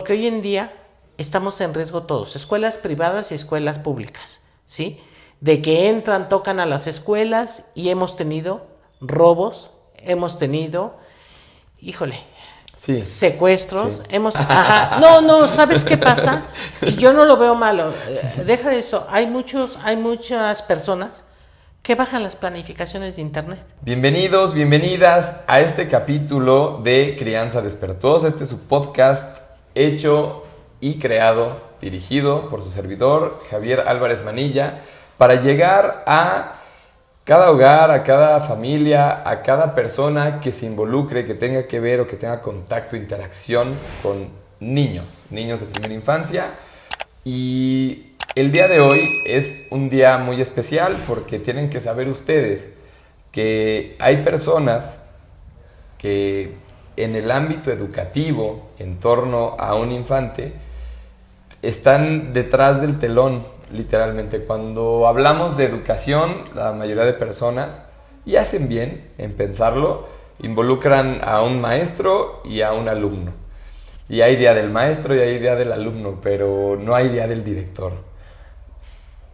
que hoy en día estamos en riesgo todos, escuelas privadas y escuelas públicas, ¿sí? De que entran, tocan a las escuelas y hemos tenido robos, hemos tenido, Sí. secuestros, Sí. Ajá, no, ¿sabes qué pasa? Y yo no lo veo malo, deja de eso, hay muchas personas que bajan las planificaciones de internet. Bienvenidos, bienvenidas a este capítulo de Crianza Despertuosa. Este es su podcast hecho y creado, dirigido por su servidor, Javier Álvarez Manilla, para llegar a cada hogar, a cada familia, a cada persona que se involucre, que tenga que ver o que tenga contacto, interacción con niños de primera infancia. Y el día de hoy es un día muy especial porque tienen que saber ustedes que hay personas que en el ámbito educativo, en torno a un infante, están detrás del telón. Literalmente, cuando hablamos de educación, la mayoría de personas, y hacen bien en pensarlo, involucran a un maestro y a un alumno. Y hay día del maestro y hay día del alumno, pero no hay día del director.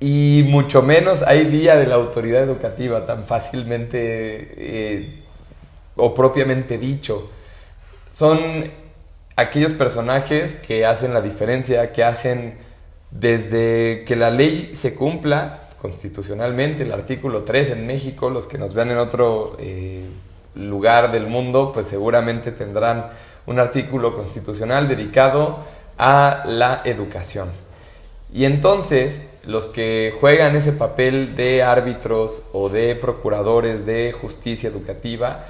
Y mucho menos hay día de la autoridad educativa, tan fácilmente o propiamente dicho. Son aquellos personajes que hacen la diferencia, que hacen desde que la ley se cumpla constitucionalmente, el artículo 3 en México. Los que nos vean en otro lugar del mundo, pues seguramente tendrán un artículo constitucional dedicado a la educación. Y entonces, los que juegan ese papel de árbitros o de procuradores de justicia educativa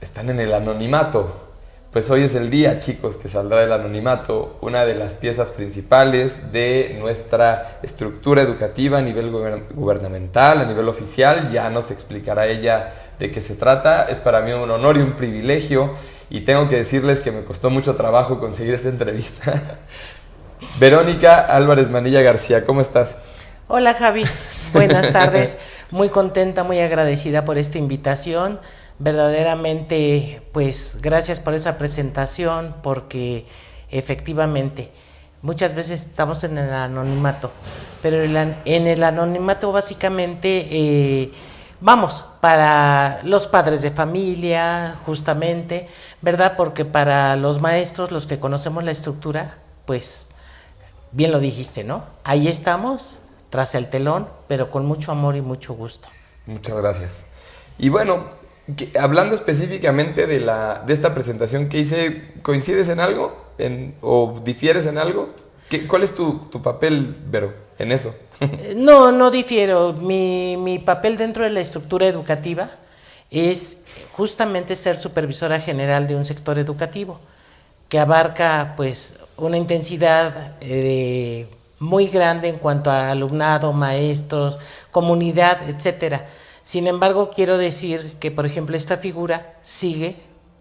están en el anonimato. Pues hoy es el día, chicos, que saldrá del anonimato una de las piezas principales de nuestra estructura educativa a nivel gubernamental, a nivel oficial. Ya nos explicará ella de qué se trata. Es para mí un honor y un privilegio, y tengo que decirles que me costó mucho trabajo conseguir esta entrevista. Verónica Álvarez Manilla García, ¿cómo estás? Hola, Javi, buenas tardes. Muy contenta, muy agradecida por esta invitación. Verdaderamente, pues gracias por esa presentación, porque efectivamente muchas veces estamos en el anonimato, pero en el anonimato básicamente vamos para los padres de familia, justamente, ¿verdad? Porque para los maestros, los que conocemos la estructura, pues bien lo dijiste, ¿no? Ahí estamos, tras el telón, pero con mucho amor y mucho gusto. Muchas gracias. Y bueno, hablando específicamente de esta presentación que hice, ¿coincides en algo? ¿O difieres en algo? ¿Cuál es tu papel, Vero, en eso? No difiero. Mi papel dentro de la estructura educativa es justamente ser supervisora general de un sector educativo que abarca pues una intensidad muy grande en cuanto a alumnado, maestros, comunidad, etcétera. Sin embargo, quiero decir que, por ejemplo, esta figura sigue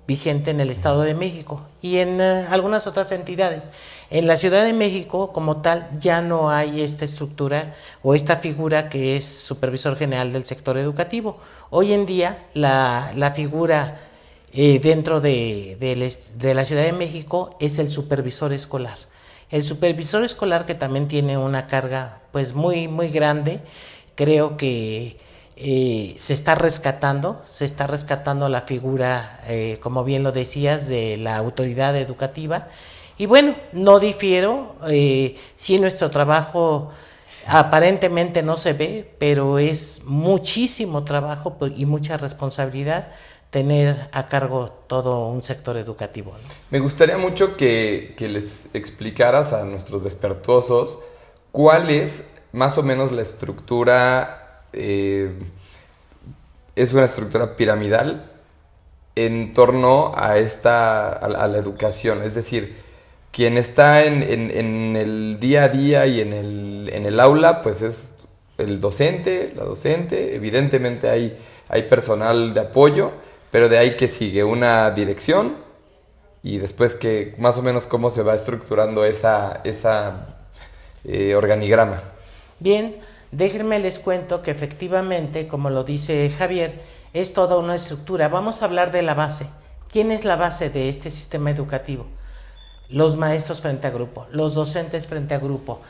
vigente en el Estado de México y en algunas otras entidades. En la Ciudad de México, como tal, ya no hay esta estructura o esta figura que es supervisor general del sector educativo. Hoy en día, la figura dentro de la Ciudad de México es el supervisor escolar. El supervisor escolar, que también tiene una carga pues muy, muy grande. Creo que se está rescatando la figura, como bien lo decías, de la autoridad educativa. Y bueno, no difiero, sí, nuestro trabajo aparentemente no se ve, pero es muchísimo trabajo y mucha responsabilidad tener a cargo todo un sector educativo, ¿no? Me gustaría mucho que les explicaras a nuestros despertuosos cuál es más o menos la estructura. Es una estructura piramidal en torno a la educación. Es decir, quien está en el día a día y en el aula, pues es el docente, la docente. Evidentemente hay personal de apoyo, pero de ahí que sigue una dirección, y después que más o menos cómo se va estructurando esa organigrama. Bien, déjenme les cuento que efectivamente, como lo dice Javier, es toda una estructura. Vamos a hablar de la base. ¿Quién es la base de este sistema educativo? los maestros frente a grupo, los docentes frente a grupo.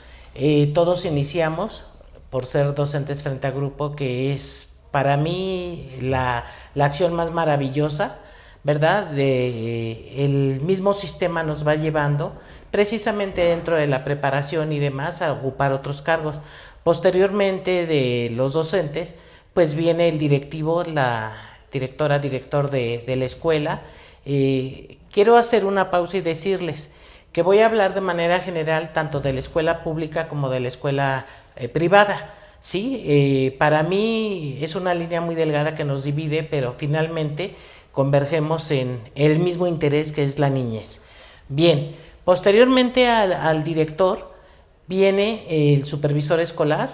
Todos iniciamos por ser docentes frente a grupo, que es para mí la acción más maravillosa, ¿verdad? El mismo sistema nos va llevando precisamente dentro de la preparación y demás a ocupar otros cargos. Posteriormente de los docentes, pues viene el directivo, la directora, director de la escuela. Quiero hacer una pausa y decirles que voy a hablar de manera general tanto de la escuela pública como de la escuela privada. Sí, para mí es una línea muy delgada que nos divide, pero finalmente convergemos en el mismo interés, que es la niñez. Bien, posteriormente al director viene el supervisor escolar,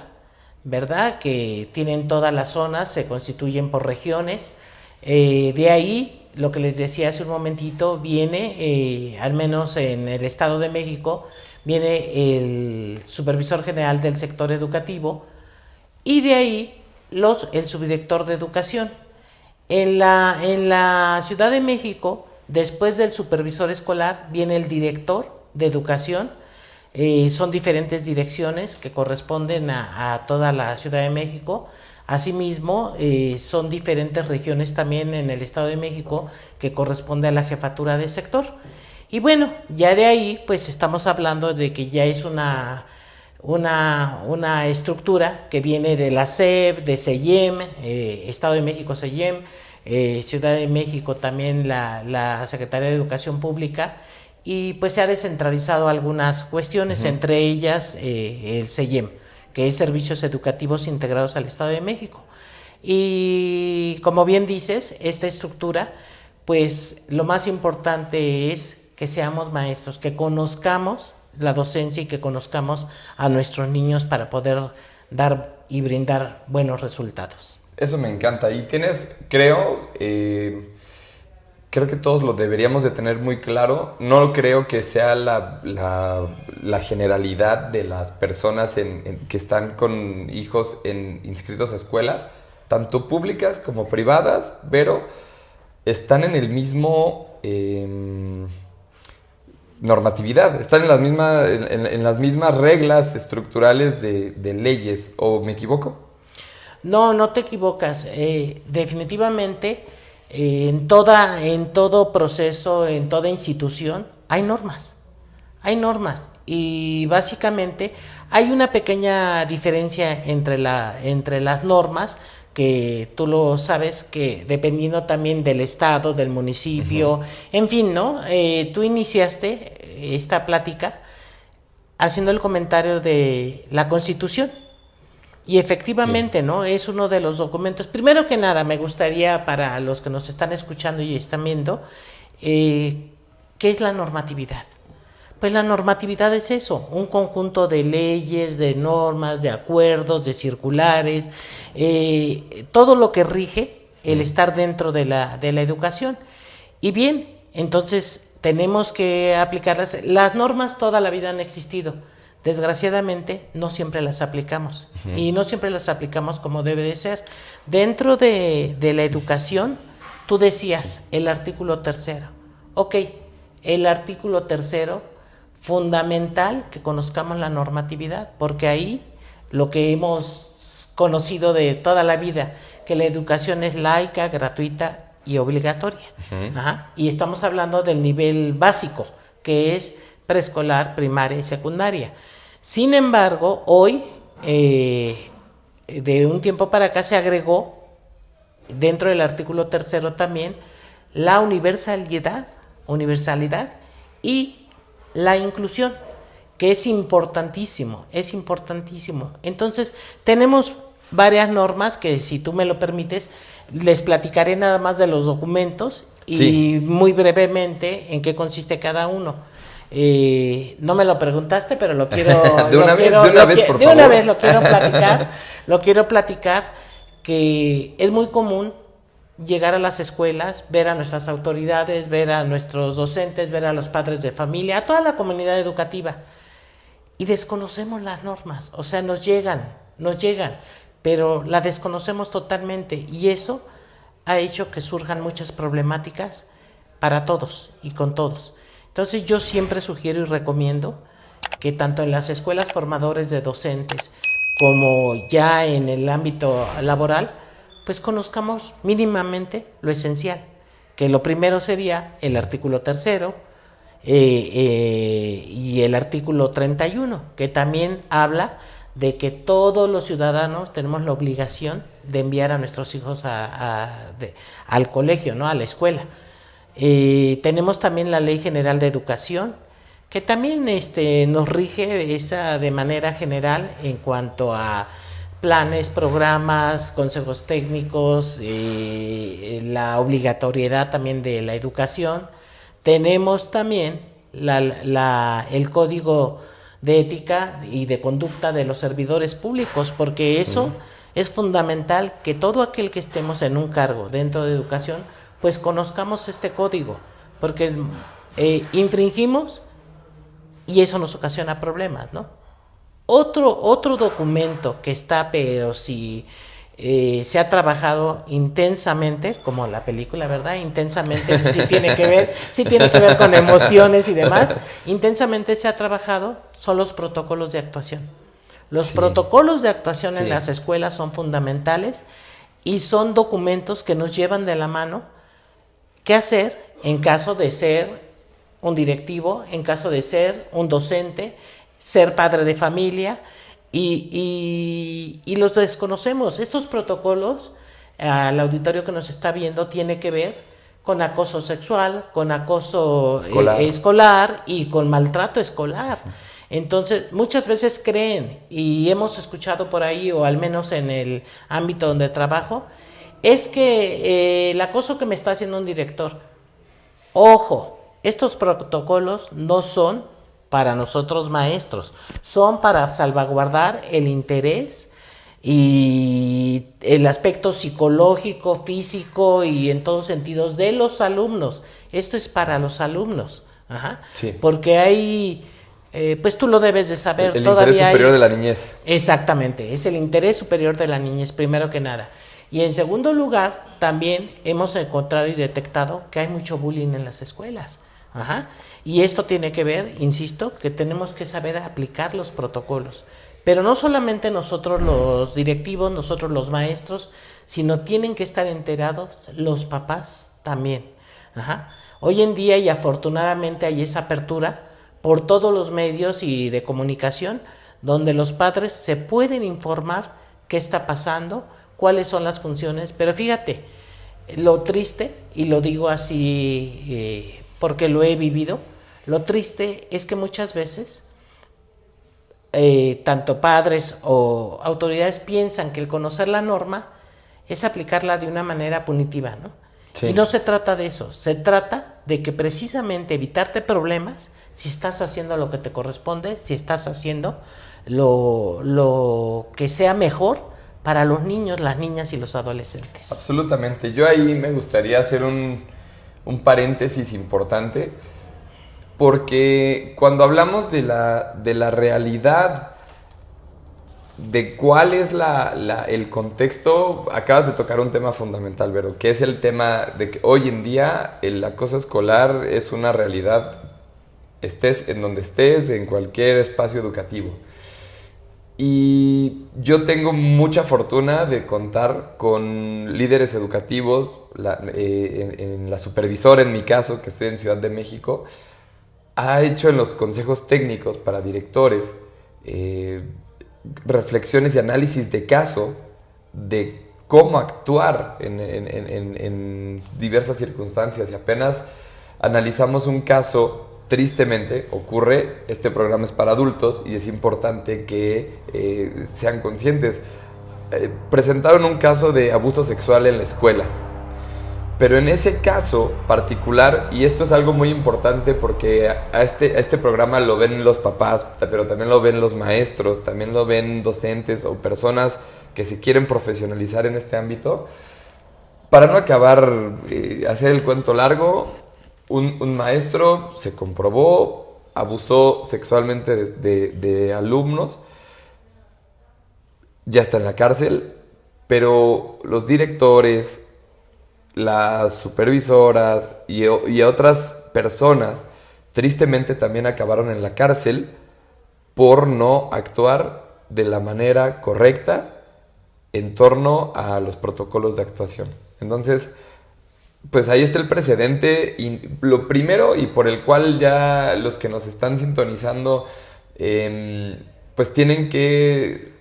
¿verdad? Que tienen todas las zonas, se constituyen por regiones. De ahí, lo que les decía hace un momentito, viene, al menos en el Estado de México, viene el supervisor general del sector educativo, y de ahí el subdirector de educación. En la Ciudad de México, después del supervisor escolar, viene el director de educación. Son diferentes direcciones que corresponden a toda la Ciudad de México. Asimismo, son diferentes regiones también en el Estado de México que corresponde a la jefatura de sector. Y bueno, ya de ahí pues estamos hablando de que ya es una estructura que viene de la SEP, de CEYEM, Estado de México CEYEM, Ciudad de México también la Secretaría de Educación Pública, y pues se ha descentralizado algunas cuestiones, entre ellas el CEYEM, que es Servicios Educativos Integrados al Estado de México. Y como bien dices, esta estructura, pues lo más importante es que seamos maestros, que conozcamos la docencia y que conozcamos a nuestros niños para poder dar y brindar buenos resultados. Eso me encanta. Y tienes, creo que todos lo deberíamos de tener muy claro. No creo que sea la generalidad de las personas que están con hijos inscritos a escuelas, tanto públicas como privadas, pero están en el mismo normatividad, están en las mismas reglas estructurales de leyes. ¿O me equivoco? No te equivocas. Definitivamente en todo proceso, en toda institución hay normas y básicamente hay una pequeña diferencia entre las normas, que tú lo sabes, que dependiendo también del estado, del municipio, en fin, ¿no? Tú iniciaste esta plática haciendo el comentario de la Constitución. Y efectivamente, sí, ¿no? Es uno de los documentos. Primero que nada, me gustaría, para los que nos están escuchando y están viendo, ¿qué es la normatividad? Pues la normatividad es eso, un conjunto de leyes, de normas, de acuerdos, de circulares, todo lo que rige el estar dentro de la educación. Y bien, entonces tenemos que aplicarlas. Las normas toda la vida han existido. Desgraciadamente no siempre las aplicamos, y no siempre las aplicamos como debe de ser. Dentro de la educación, tú decías el artículo 3. Ok, el artículo 3, fundamental que conozcamos la normatividad, porque ahí lo que hemos conocido de toda la vida, que la educación es laica, gratuita y obligatoria. Y estamos hablando del nivel básico, que es preescolar, primaria y secundaria. Sin embargo, hoy, de un tiempo para acá, se agregó dentro del artículo 3 también la universalidad y la inclusión, que es importantísimo. Entonces, tenemos varias normas que, si tú me lo permites, les platicaré nada más de los documentos y muy brevemente en qué consiste cada uno. No me lo preguntaste, pero lo quiero de una vez lo quiero platicar, que es muy común llegar a las escuelas, ver a nuestras autoridades, ver a nuestros docentes, ver a los padres de familia, a toda la comunidad educativa, y desconocemos las normas. O sea, nos llegan, pero la desconocemos totalmente, y eso ha hecho que surjan muchas problemáticas para todos y con todos. Entonces yo siempre sugiero y recomiendo que tanto en las escuelas formadores de docentes como ya en el ámbito laboral, pues conozcamos mínimamente lo esencial, que lo primero sería el artículo 3º y el artículo 31, que también habla de que todos los ciudadanos tenemos la obligación de enviar a nuestros hijos al colegio, ¿no? A la escuela. Tenemos también la Ley General de Educación, que también nos rige esa de manera general en cuanto a planes, programas, consejos técnicos, la obligatoriedad también de la educación. Tenemos también el Código de Ética y de Conducta de los Servidores Públicos, porque eso es fundamental, que todo aquel que estemos en un cargo dentro de educación, pues conozcamos este código, porque infringimos y eso nos ocasiona problemas, ¿no? Otro documento que está, pero si se ha trabajado intensamente, como la película, ¿verdad? Intensamente, pues, sí tiene que ver con emociones y demás. Intensamente se ha trabajado, son los protocolos de actuación. Los protocolos de actuación en las escuelas son fundamentales y son documentos que nos llevan de la mano qué hacer en caso de ser un directivo, en caso de ser un docente, ser padre de familia, y los desconocemos. Estos protocolos, al auditorio que nos está viendo, tiene que ver con acoso sexual, con acoso escolar y con maltrato escolar. Entonces, muchas veces creen, y hemos escuchado por ahí, o al menos en el ámbito donde trabajo, es que el acoso que me está haciendo un director. Ojo, estos protocolos no son para nosotros maestros, son para salvaguardar el interés y el aspecto psicológico, físico y en todos sentidos de los alumnos. Esto es para los alumnos, porque hay, pues tú lo debes de saber, el interés superior de la niñez. Exactamente, es el interés superior de la niñez, primero que nada. Y en segundo lugar, también hemos encontrado y detectado que hay mucho bullying en las escuelas. Y esto tiene que ver, insisto, que tenemos que saber aplicar los protocolos. Pero no solamente nosotros los directivos, nosotros los maestros, sino tienen que estar enterados los papás también. Hoy en día, y afortunadamente hay esa apertura por todos los medios y de comunicación, donde los padres se pueden informar qué está pasando, cuáles son las funciones. Pero fíjate, lo triste, y lo digo así porque lo he vivido, lo triste es que muchas veces tanto padres o autoridades piensan que el conocer la norma es aplicarla de una manera punitiva, ¿no? Y no se trata de eso, se trata de que precisamente evitarte problemas si estás haciendo lo que te corresponde, si estás haciendo lo que sea mejor para los niños, las niñas y los adolescentes. Absolutamente. Yo ahí me gustaría hacer un paréntesis importante, porque cuando hablamos de la realidad, de cuál es el contexto, acabas de tocar un tema fundamental, Vero, que es el tema de que hoy en día el acoso escolar es una realidad, estés en donde estés, en cualquier espacio educativo. Y yo tengo mucha fortuna de contar con líderes educativos, en la supervisora, en mi caso, que estoy en Ciudad de México, ha hecho en los consejos técnicos para directores reflexiones y análisis de caso de cómo actuar en diversas circunstancias. Y apenas analizamos un caso. Tristemente ocurre, este programa es para adultos y es importante que sean conscientes. Presentaron un caso de abuso sexual en la escuela, pero en ese caso particular, y esto es algo muy importante porque a este programa lo ven los papás, pero también lo ven los maestros, también lo ven docentes o personas que se quieren profesionalizar en este ámbito. Para no acabar, hacer el cuento largo, un maestro se comprobó, abusó sexualmente de alumnos, ya está en la cárcel, pero los directores, las supervisoras y otras personas tristemente también acabaron en la cárcel por no actuar de la manera correcta en torno a los protocolos de actuación. Entonces, pues ahí está el precedente, y lo primero y por el cual ya los que nos están sintonizando pues tienen que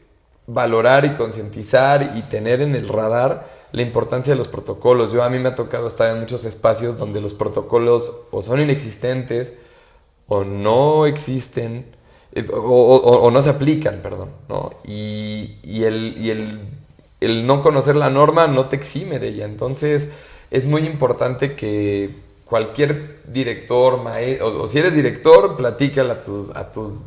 valorar y concientizar y tener en el radar la importancia de los protocolos. A mí me ha tocado estar en muchos espacios donde los protocolos o son inexistentes o no existen, o no se aplican, perdón, ¿no? Y el no conocer la norma no te exime de ella. Entonces es muy importante que cualquier director, o si eres director, platícale a tus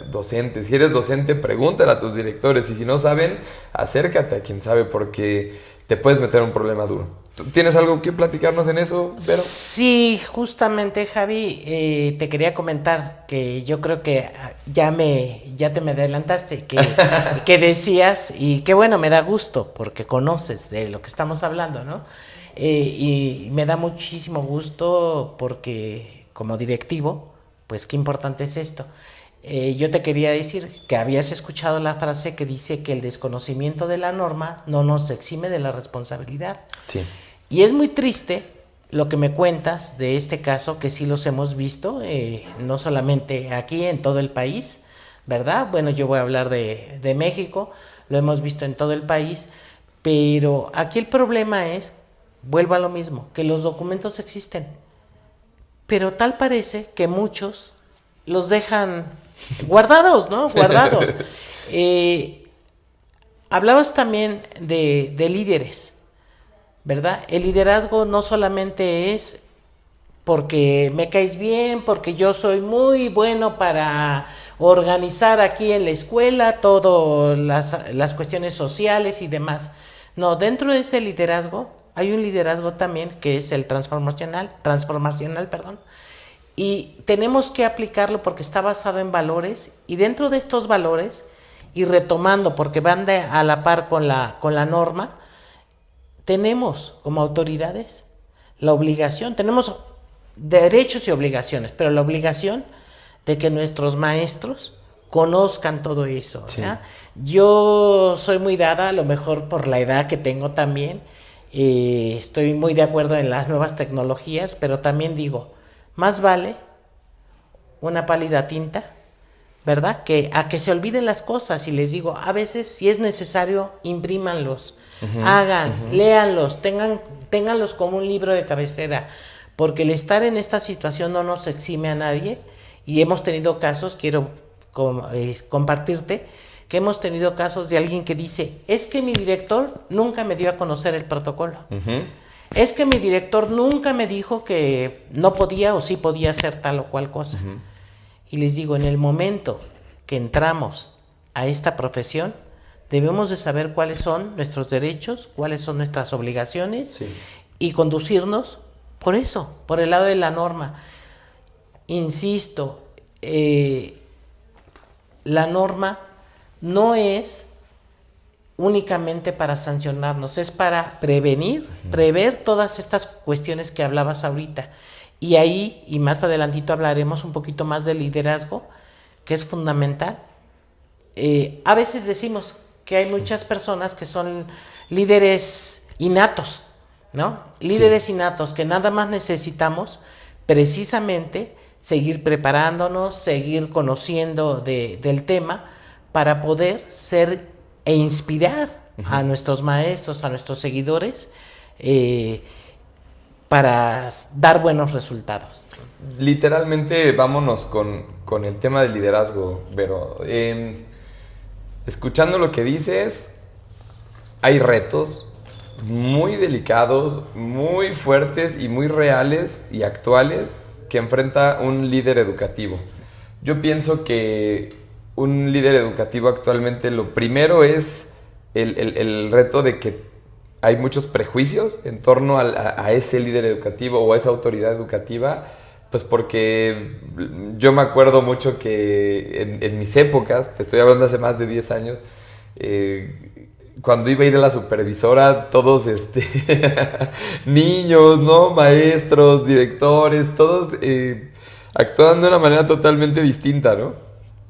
docentes. Si eres docente, pregúntale a tus directores. Y si no saben, acércate a quien sabe, porque te puedes meter en un problema duro. ¿Tienes algo que platicarnos en eso, Vero? Sí, justamente, Javi, te quería comentar que yo creo que ya te me adelantaste, que decías, y que bueno, me da gusto porque conoces de lo que estamos hablando, ¿no? Y me da muchísimo gusto porque como directivo, pues qué importante es esto. Yo te quería decir que habías escuchado la frase que dice que el desconocimiento de la norma no nos exime de la responsabilidad. Sí. Y es muy triste lo que me cuentas de este caso, que sí los hemos visto, no solamente aquí, en todo el país, ¿verdad? Bueno, yo voy a hablar de México, lo hemos visto en todo el país, pero aquí el problema es, vuelvo a lo mismo, que los documentos existen, pero tal parece que muchos los dejan guardados, ¿no? Guardados. Hablabas también de líderes, ¿verdad? El liderazgo no solamente es porque me caes bien, porque yo soy muy bueno para organizar aquí en la escuela todas las cuestiones sociales y demás. No, dentro de ese liderazgo hay un liderazgo también que es el transformacional, perdón. Y tenemos que aplicarlo porque está basado en valores, y dentro de estos valores, y retomando porque van a la par con la norma, tenemos como autoridades la obligación, tenemos derechos y obligaciones, pero la obligación de que nuestros maestros conozcan todo eso, ¿verdad? Sí. Yo soy muy dada, a lo mejor por la edad que tengo también, estoy muy de acuerdo en las nuevas tecnologías, pero también digo, más vale una pálida tinta, ¿verdad? Que a que se olviden las cosas. Y les digo, a veces si es necesario, imprímanlos, léanlos, ténganlos como un libro de cabecera, porque el estar en esta situación no nos exime a nadie. Y hemos tenido casos, quiero compartirte, que hemos tenido casos de alguien que dice, es que mi director nunca me dio a conocer el protocolo. Es que mi director nunca me dijo que no podía o sí podía hacer tal o cual cosa. Y les digo, en el momento que entramos a esta profesión, debemos de saber cuáles son nuestros derechos, cuáles son nuestras obligaciones, y conducirnos por eso, por el lado de la norma. Insisto, la norma no es únicamente para sancionarnos, es para prever todas estas cuestiones que hablabas ahorita. Y ahí, y más adelantito hablaremos un poquito más del liderazgo, que es fundamental. A veces decimos que hay muchas personas que son líderes innatos, ¿no? Líderes innatos, que nada más necesitamos precisamente seguir preparándonos, seguir conociendo del tema para poder ser e inspirar a nuestros maestros, a nuestros seguidores, para dar buenos resultados. Literalmente vámonos con el tema del liderazgo, Vero. Escuchando lo que dices, hay retos muy delicados, muy fuertes y muy reales y actuales que enfrenta un líder educativo. Yo pienso que un líder educativo actualmente, lo primero es el reto de que hay muchos prejuicios en torno a ese líder educativo o a esa autoridad educativa, pues porque yo me acuerdo mucho que en mis épocas, te estoy hablando hace más de 10 años, cuando iba a ir a la supervisora, todos niños, ¿no? Maestros, directores, todos actúan de una manera totalmente distinta, ¿no?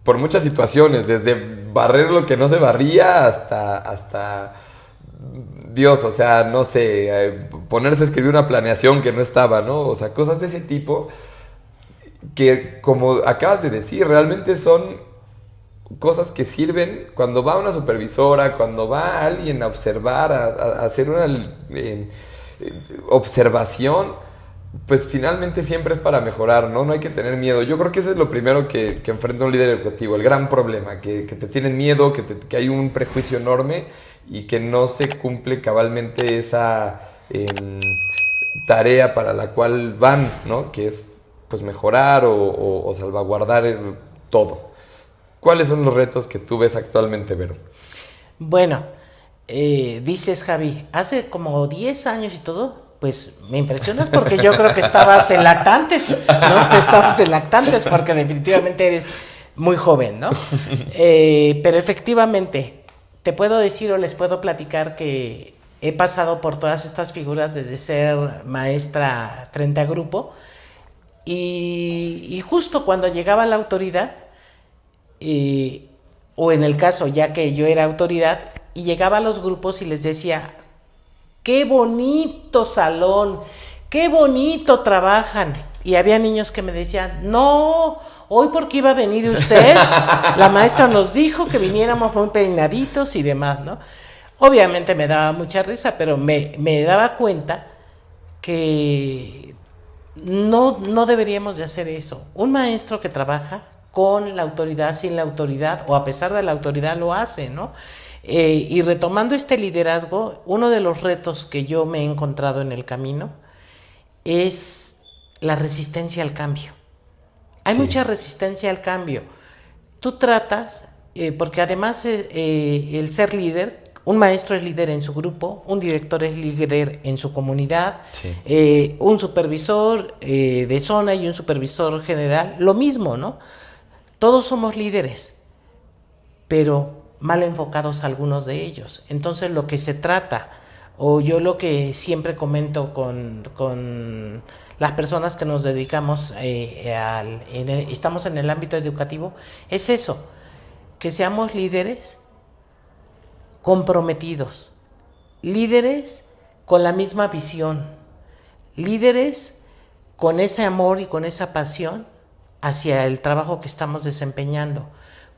Por muchas situaciones, desde barrer lo que no se barría hasta Dios, o sea, no sé, ponerse a escribir una planeación que no estaba, ¿no? O sea, cosas de ese tipo que, como acabas de decir, realmente son cosas que sirven cuando va una supervisora, cuando va alguien a observar, a hacer una observación, pues finalmente siempre es para mejorar, ¿no? No hay que tener miedo. Yo creo que eso es lo primero que enfrenta un líder educativo, el gran problema, que te tienen miedo, que hay un prejuicio enorme y que no se cumple cabalmente esa tarea para la cual van, ¿no? Que es pues mejorar o salvaguardar todo. ¿Cuáles son los retos que tú ves actualmente, Vero? Bueno, dices, Javi, hace como 10 años y todo, pues me impresionas porque yo creo que estabas en lactantes, ¿no? Estabas en lactantes porque definitivamente eres muy joven, ¿no? Pero efectivamente, te puedo decir o les puedo platicar que he pasado por todas estas figuras desde ser maestra frente a grupo y justo cuando llegaba la autoridad, o en el caso ya que yo era autoridad y llegaba a los grupos y les decía, qué bonito salón, qué bonito trabajan, y había niños que me decían, no, hoy porque iba a venir usted, la maestra nos dijo que viniéramos muy peinaditos y demás, ¿no? Obviamente me daba mucha risa, pero me daba cuenta que no deberíamos de hacer eso. Un maestro que trabaja con la autoridad, sin la autoridad, o a pesar de la autoridad lo hace, ¿no? Y retomando este liderazgo, uno de los retos que yo me he encontrado en el camino es la resistencia al cambio. Hay mucha resistencia al cambio. Tú tratas, porque además el ser líder, un maestro es líder en su grupo, un director es líder en su comunidad, un supervisor de zona y un supervisor general, lo mismo, ¿no? Todos somos líderes, pero mal enfocados algunos de ellos. Entonces lo que se trata, o yo lo que siempre comento con las personas que nos dedicamos, estamos en el ámbito educativo, es eso, que seamos líderes comprometidos, líderes con la misma visión, líderes con ese amor y con esa pasión hacia el trabajo que estamos desempeñando,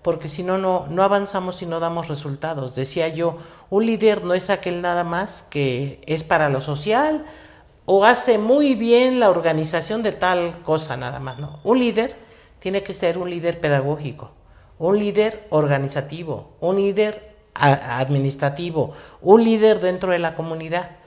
porque si no, no avanzamos y no damos resultados. Decía yo, un líder no es aquel nada más que es para lo social o hace muy bien la organización de tal cosa nada más, no. Un líder tiene que ser un líder pedagógico, un líder organizativo, un líder administrativo, un líder dentro de la comunidad.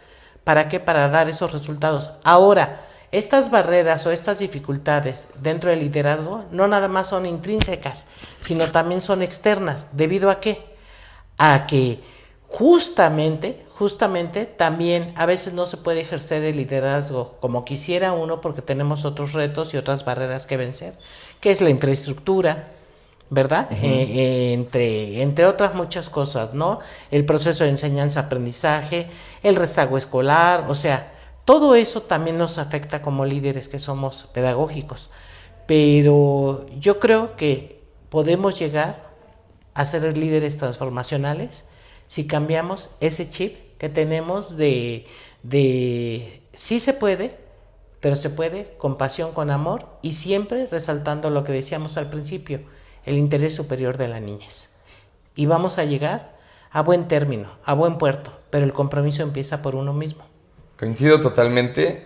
¿Para qué? Para dar esos resultados. Ahora, estas barreras o estas dificultades dentro del liderazgo no nada más son intrínsecas, sino también son externas. ¿Debido a qué? A que justamente también a veces no se puede ejercer el liderazgo como quisiera uno porque tenemos otros retos y otras barreras que vencer, que es la infraestructura, ¿verdad? Entre otras muchas cosas, ¿no? El proceso de enseñanza-aprendizaje, el rezago escolar, o sea, todo eso también nos afecta como líderes que somos pedagógicos, pero yo creo que podemos llegar a ser líderes transformacionales si cambiamos ese chip que tenemos de sí se puede, pero se puede con pasión, con amor y siempre resaltando lo que decíamos al principio, el interés superior de la niñez. Y vamos a llegar a buen término, a buen puerto, pero el compromiso empieza por uno mismo. Coincido totalmente.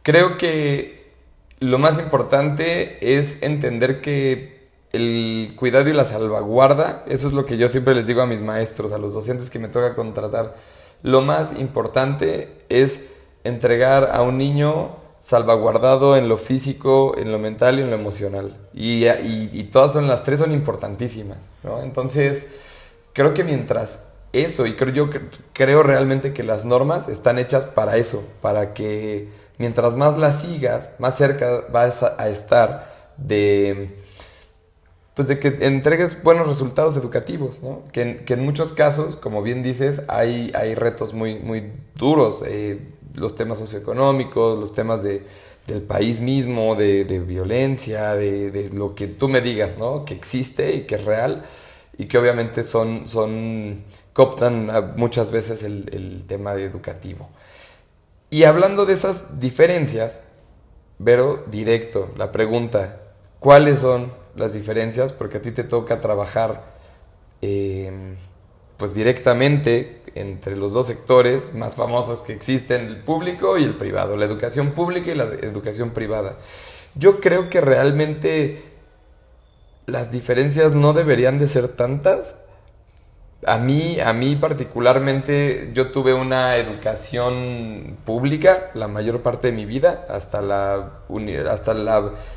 Creo que lo más importante es entender que el cuidado y la salvaguarda, eso es lo que yo siempre les digo a mis maestros, a los docentes que me toca contratar. Lo más importante es entregar a un niño salvaguardado en lo físico, en lo mental y en lo emocional. Y todas las tres son importantísimas, ¿no? Entonces, creo que mientras eso, y creo realmente que las normas están hechas para eso, para que mientras más las sigas, más cerca vas a estar de que entregues buenos resultados educativos, ¿no? Que en muchos casos, como bien dices, hay retos muy, muy duros, los temas socioeconómicos, los temas de del país mismo, de violencia, de lo que tú me digas, ¿no? Que existe y que es real y que obviamente cooptan muchas veces el tema educativo. Y hablando de esas diferencias, Vero, directo, la pregunta, ¿cuáles son las diferencias? Porque a ti te toca trabajar pues directamente entre los dos sectores más famosos que existen, el público y el privado, la educación pública y la educación privada. Yo creo que realmente las diferencias no deberían de ser tantas. A mí particularmente, yo tuve una educación pública la mayor parte de mi vida, hasta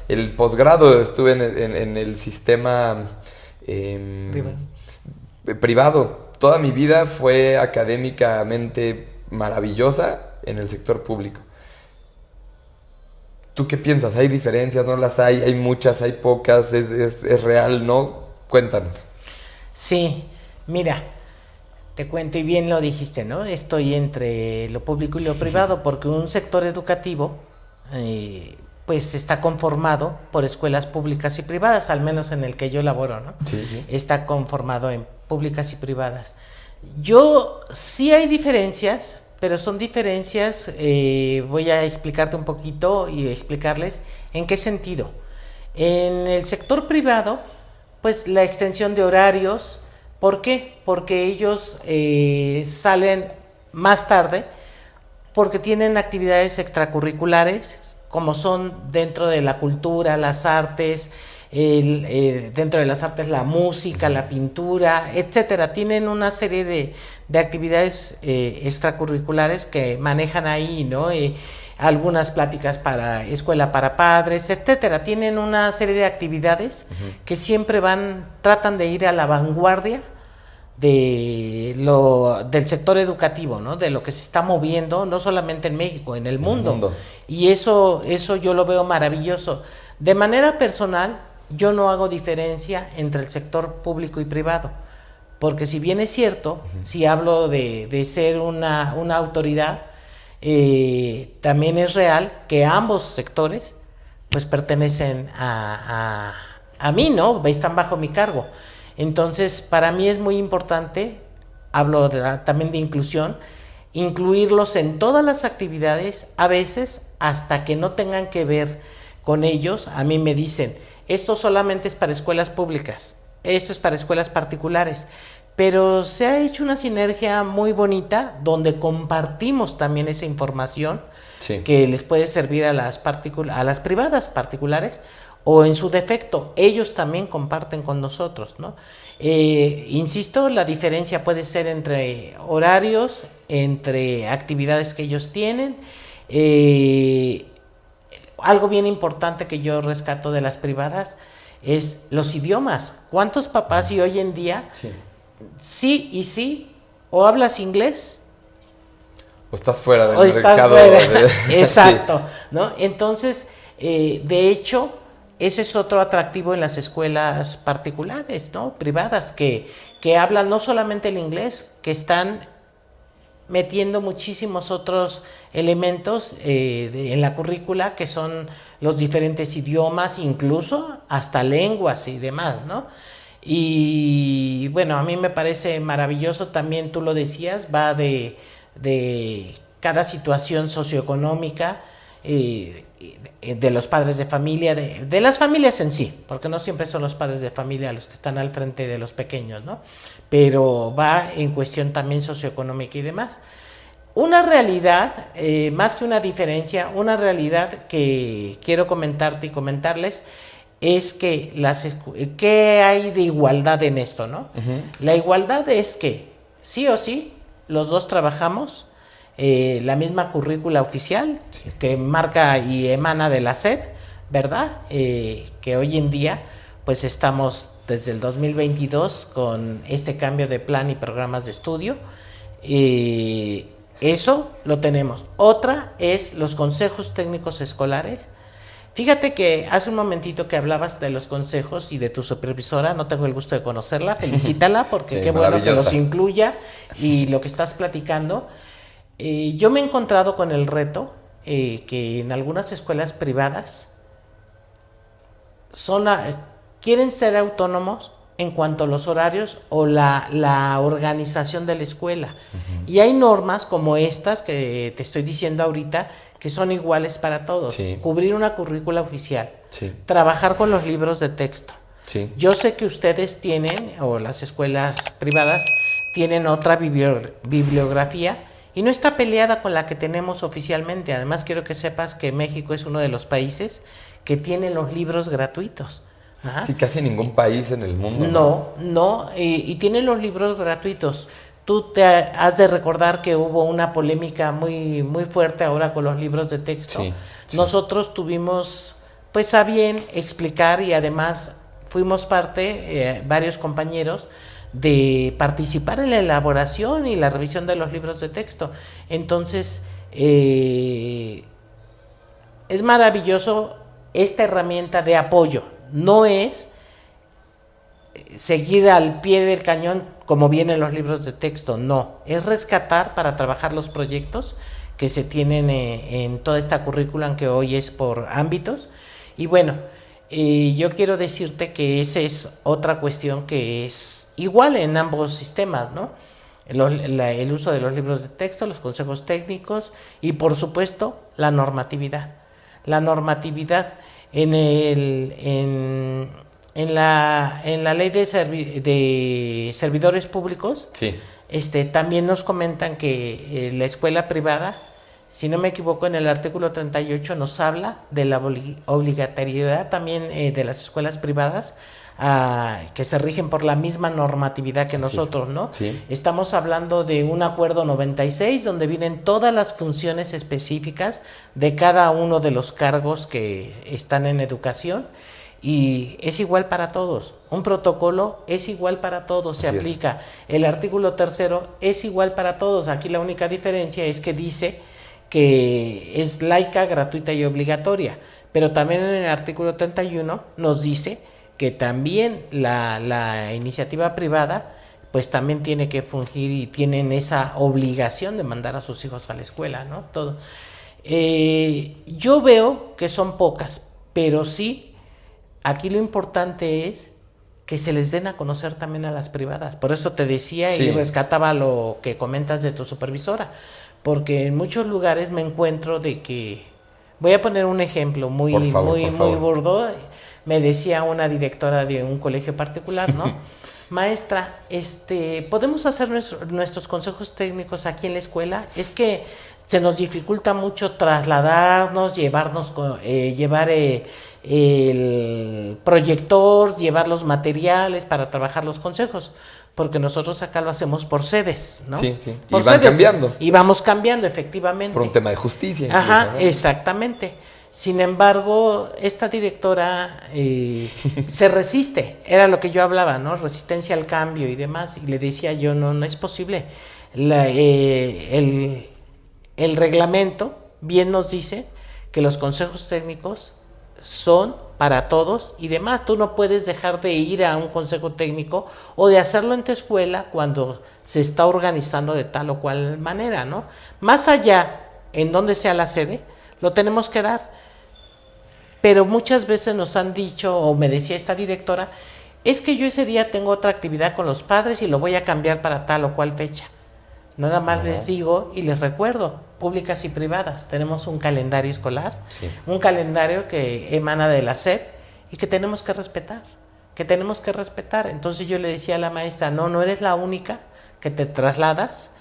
el posgrado estuve en el sistema privado. Toda mi vida fue académicamente maravillosa en el sector público. ¿Tú qué piensas? ¿Hay diferencias? ¿No las hay? ¿Hay muchas? ¿Hay pocas? ¿Es real? ¿No? Cuéntanos. Sí, mira, te cuento y bien lo dijiste, ¿no? Estoy entre lo público y lo privado porque un sector educativo pues está conformado por escuelas públicas y privadas, al menos en el que yo laboro, ¿no? Sí, sí. Está conformado en públicas y privadas. Sí hay diferencias, pero son diferencias, voy a explicarte un poquito y explicarles en qué sentido. En el sector privado, pues la extensión de horarios, ¿por qué? Porque ellos salen más tarde, porque tienen actividades extracurriculares, como son dentro de la cultura, las artes, dentro de las artes la música, la pintura, etcétera. Tienen una serie de actividades extracurriculares que manejan ahí, ¿no? Algunas pláticas para escuela para padres, etcétera. Tienen una serie de actividades que siempre tratan de ir a la vanguardia del sector educativo, ¿no? De lo que se está moviendo, no solamente en México, en el mundo. Y eso yo lo veo maravilloso. De manera personal, yo no hago diferencia entre el sector público y privado, porque si bien es cierto, si hablo de ser una autoridad, también es real que ambos sectores pues pertenecen a mí, ¿no? Están bajo mi cargo. Entonces, para mí es muy importante, hablo también de inclusión, incluirlos en todas las actividades, a veces hasta que no tengan que ver con ellos. A mí me dicen, esto solamente es para escuelas públicas, esto es para escuelas particulares, pero se ha hecho una sinergia muy bonita donde compartimos también esa información que les puede servir a las privadas particulares, o en su defecto, ellos también comparten con nosotros, ¿no? Insisto, la diferencia puede ser entre horarios, entre actividades que ellos tienen. Algo bien importante que yo rescato de las privadas es los idiomas. ¿Cuántos papás y hoy en día sí, o hablas inglés o estás fuera del o estás mercado fuera? Exacto, ¿no? Entonces, de hecho, ese es otro atractivo en las escuelas particulares, ¿no? Privadas, que hablan no solamente el inglés, que están metiendo muchísimos otros elementos en la currícula, que son los diferentes idiomas, incluso hasta lenguas y demás, ¿no? Y bueno, a mí me parece maravilloso, también tú lo decías, va de cada situación socioeconómica, de los padres de familia, de las familias en sí, porque no siempre son los padres de familia los que están al frente de los pequeños, ¿no? Pero va en cuestión también socioeconómica y demás. Una realidad, más que una diferencia, una realidad que quiero comentarte y comentarles es que ¿qué hay de igualdad en esto, no? La igualdad es que sí o sí los dos trabajamos la misma currícula oficial que marca y emana de la SEP, ¿verdad? Que hoy en día pues estamos desde el 2022 con este cambio de plan y programas de estudio. Eso lo tenemos. Otra es los consejos técnicos escolares. Fíjate que hace un momentito que hablabas de los consejos y de tu supervisora, no tengo el gusto de conocerla, felicítala porque qué bueno que los incluya y lo que estás platicando. Yo me he encontrado con el reto que en algunas escuelas privadas quieren ser autónomos en cuanto a los horarios o la organización de la escuela. Y hay normas como estas que te estoy diciendo ahorita, que son iguales para todos. Sí. Cubrir una currícula oficial, Sí. trabajar con los libros de texto. Sí. Yo sé que ustedes tienen, o las escuelas privadas, tienen otra bibliografía y no está peleada con la que tenemos oficialmente. Además, quiero que sepas que México es uno de los países que tiene los libros gratuitos. Ajá. Sí, casi ningún país en el mundo. No, y tienen los libros gratuitos. Tú te has de recordar que hubo una polémica muy, muy fuerte ahora con los libros de texto. Sí, sí. Nosotros tuvimos, pues, a bien explicar y además fuimos parte, varios compañeros, de participar en la elaboración y la revisión de los libros de texto. Entonces, es maravilloso esta herramienta de apoyo. No es seguir al pie del cañón como vienen los libros de texto, no, es rescatar para trabajar los proyectos que se tienen en toda esta currícula que hoy es por ámbitos. Y bueno, yo quiero decirte que esa es otra cuestión que es igual en ambos sistemas, ¿no? El uso de los libros de texto, los consejos técnicos y por supuesto la normatividad. La normatividad en la ley de servidores públicos, Sí. También nos comentan que la escuela privada, si no me equivoco, en el artículo 38 nos habla de la obligatoriedad también de las escuelas privadas que se rigen por la misma normatividad que nosotros, ¿no? Sí. Estamos hablando de un acuerdo 96 donde vienen todas las funciones específicas de cada uno de los cargos que están en educación. Y es igual para todos. Un protocolo es igual para todos, se aplica. El artículo 3 es igual para todos. Aquí la única diferencia es que dice que es laica, gratuita y obligatoria. Pero también en el artículo 31 nos dice que también la iniciativa privada pues también tiene que fungir y tienen esa obligación de mandar a sus hijos a la escuela, ¿no? Todo. Yo veo que son pocas, pero sí. Aquí lo importante es que se les den a conocer también a las privadas. Por eso te decía y rescataba lo que comentas de tu supervisora. Porque en muchos lugares me encuentro de que... Voy a poner un ejemplo muy burdo. Me decía una directora de un colegio particular, ¿no? Maestra, ¿podemos hacer nuestros consejos técnicos aquí en la escuela? Es que se nos dificulta mucho trasladarnos, llevar el proyector, llevar los materiales para trabajar los consejos, porque nosotros acá lo hacemos por sedes, ¿no? Sí, sí. Por y van sedes, cambiando. Y vamos cambiando, efectivamente. Por un tema de justicia. Ajá, ¿no? exactamente. Sin embargo, esta directora se resiste, era lo que yo hablaba, ¿no? Resistencia al cambio y demás, y le decía yo, no es posible. El reglamento bien nos dice que los consejos técnicos son para todos y demás. Tú no puedes dejar de ir a un consejo técnico o de hacerlo en tu escuela cuando se está organizando de tal o cual manera, ¿no? Más allá, en donde sea la sede, lo tenemos que dar. Pero muchas veces nos han dicho, o me decía esta directora, es que yo ese día tengo otra actividad con los padres y lo voy a cambiar para tal o cual fecha. Nada más les digo y les recuerdo, públicas y privadas, tenemos un calendario escolar, un calendario que emana de la SEP y que tenemos que respetar, Entonces yo le decía a la maestra, no eres la única que te trasladas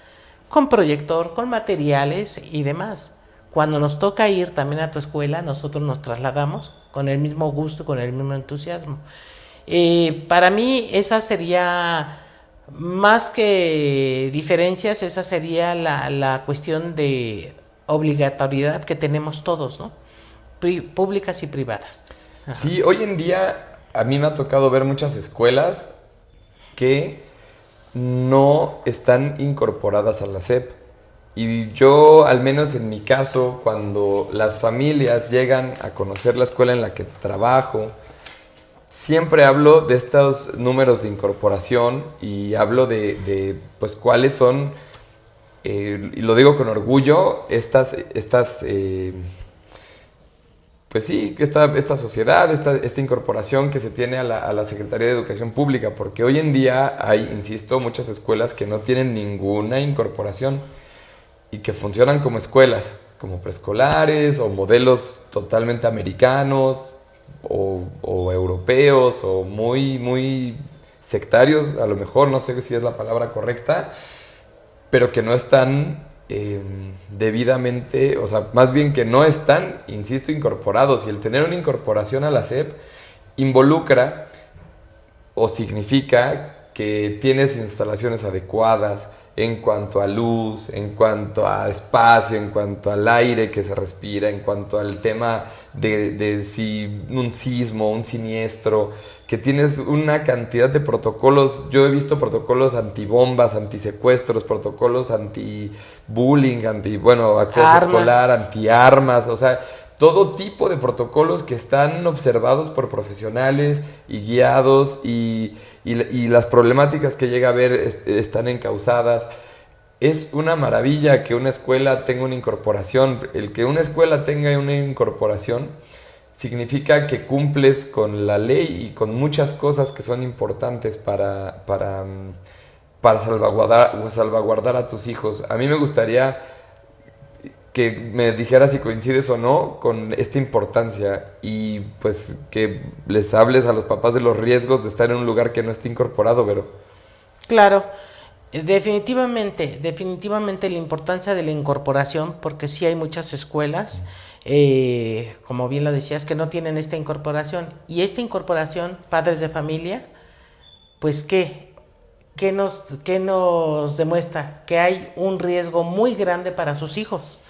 con proyector, con materiales y demás. Cuando nos toca ir también a tu escuela, nosotros nos trasladamos con el mismo gusto, con el mismo entusiasmo. Para mí esa sería... Más que diferencias, esa sería la cuestión de obligatoriedad que tenemos todos, ¿no? Públicas y privadas. Ajá. Sí, hoy en día a mí me ha tocado ver muchas escuelas que no están incorporadas a la SEP. Y yo, al menos en mi caso, cuando las familias llegan a conocer la escuela en la que trabajo, siempre hablo de estos números de incorporación y hablo de pues cuáles son y lo digo con orgullo, pues sí, esta sociedad, esta incorporación que se tiene a la Secretaría de Educación Pública, porque hoy en día hay, insisto, muchas escuelas que no tienen ninguna incorporación y que funcionan como escuelas, como preescolares o modelos totalmente americanos o europeos o muy, muy sectarios, a lo mejor, no sé si es la palabra correcta, pero que no están debidamente, o sea, más bien que no están, insisto, incorporados. Y el tener una incorporación a la SEP involucra o significa que tienes instalaciones adecuadas en cuanto a luz, en cuanto a espacio, en cuanto al aire que se respira, en cuanto al tema de si un sismo, un siniestro, que tienes una cantidad de protocolos. Yo he visto protocolos antibombas, antisecuestros, protocolos anti-bullying, acoso escolar, anti-armas, o sea, todo tipo de protocolos que están observados por profesionales y guiados y las problemáticas que llega a haber están encausadas. Es una maravilla que una escuela tenga una incorporación. El que una escuela tenga una incorporación significa que cumples con la ley y con muchas cosas que son importantes para salvaguardar a tus hijos. A mí me gustaría que me dijeras si coincides o no con esta importancia y pues que les hables a los papás de los riesgos de estar en un lugar que no esté incorporado, Vero. Claro, definitivamente la importancia de la incorporación, porque sí hay muchas escuelas, como bien lo decías, que no tienen esta incorporación. Y esta incorporación, padres de familia, pues ¿qué nos demuestra? Que hay un riesgo muy grande para sus hijos.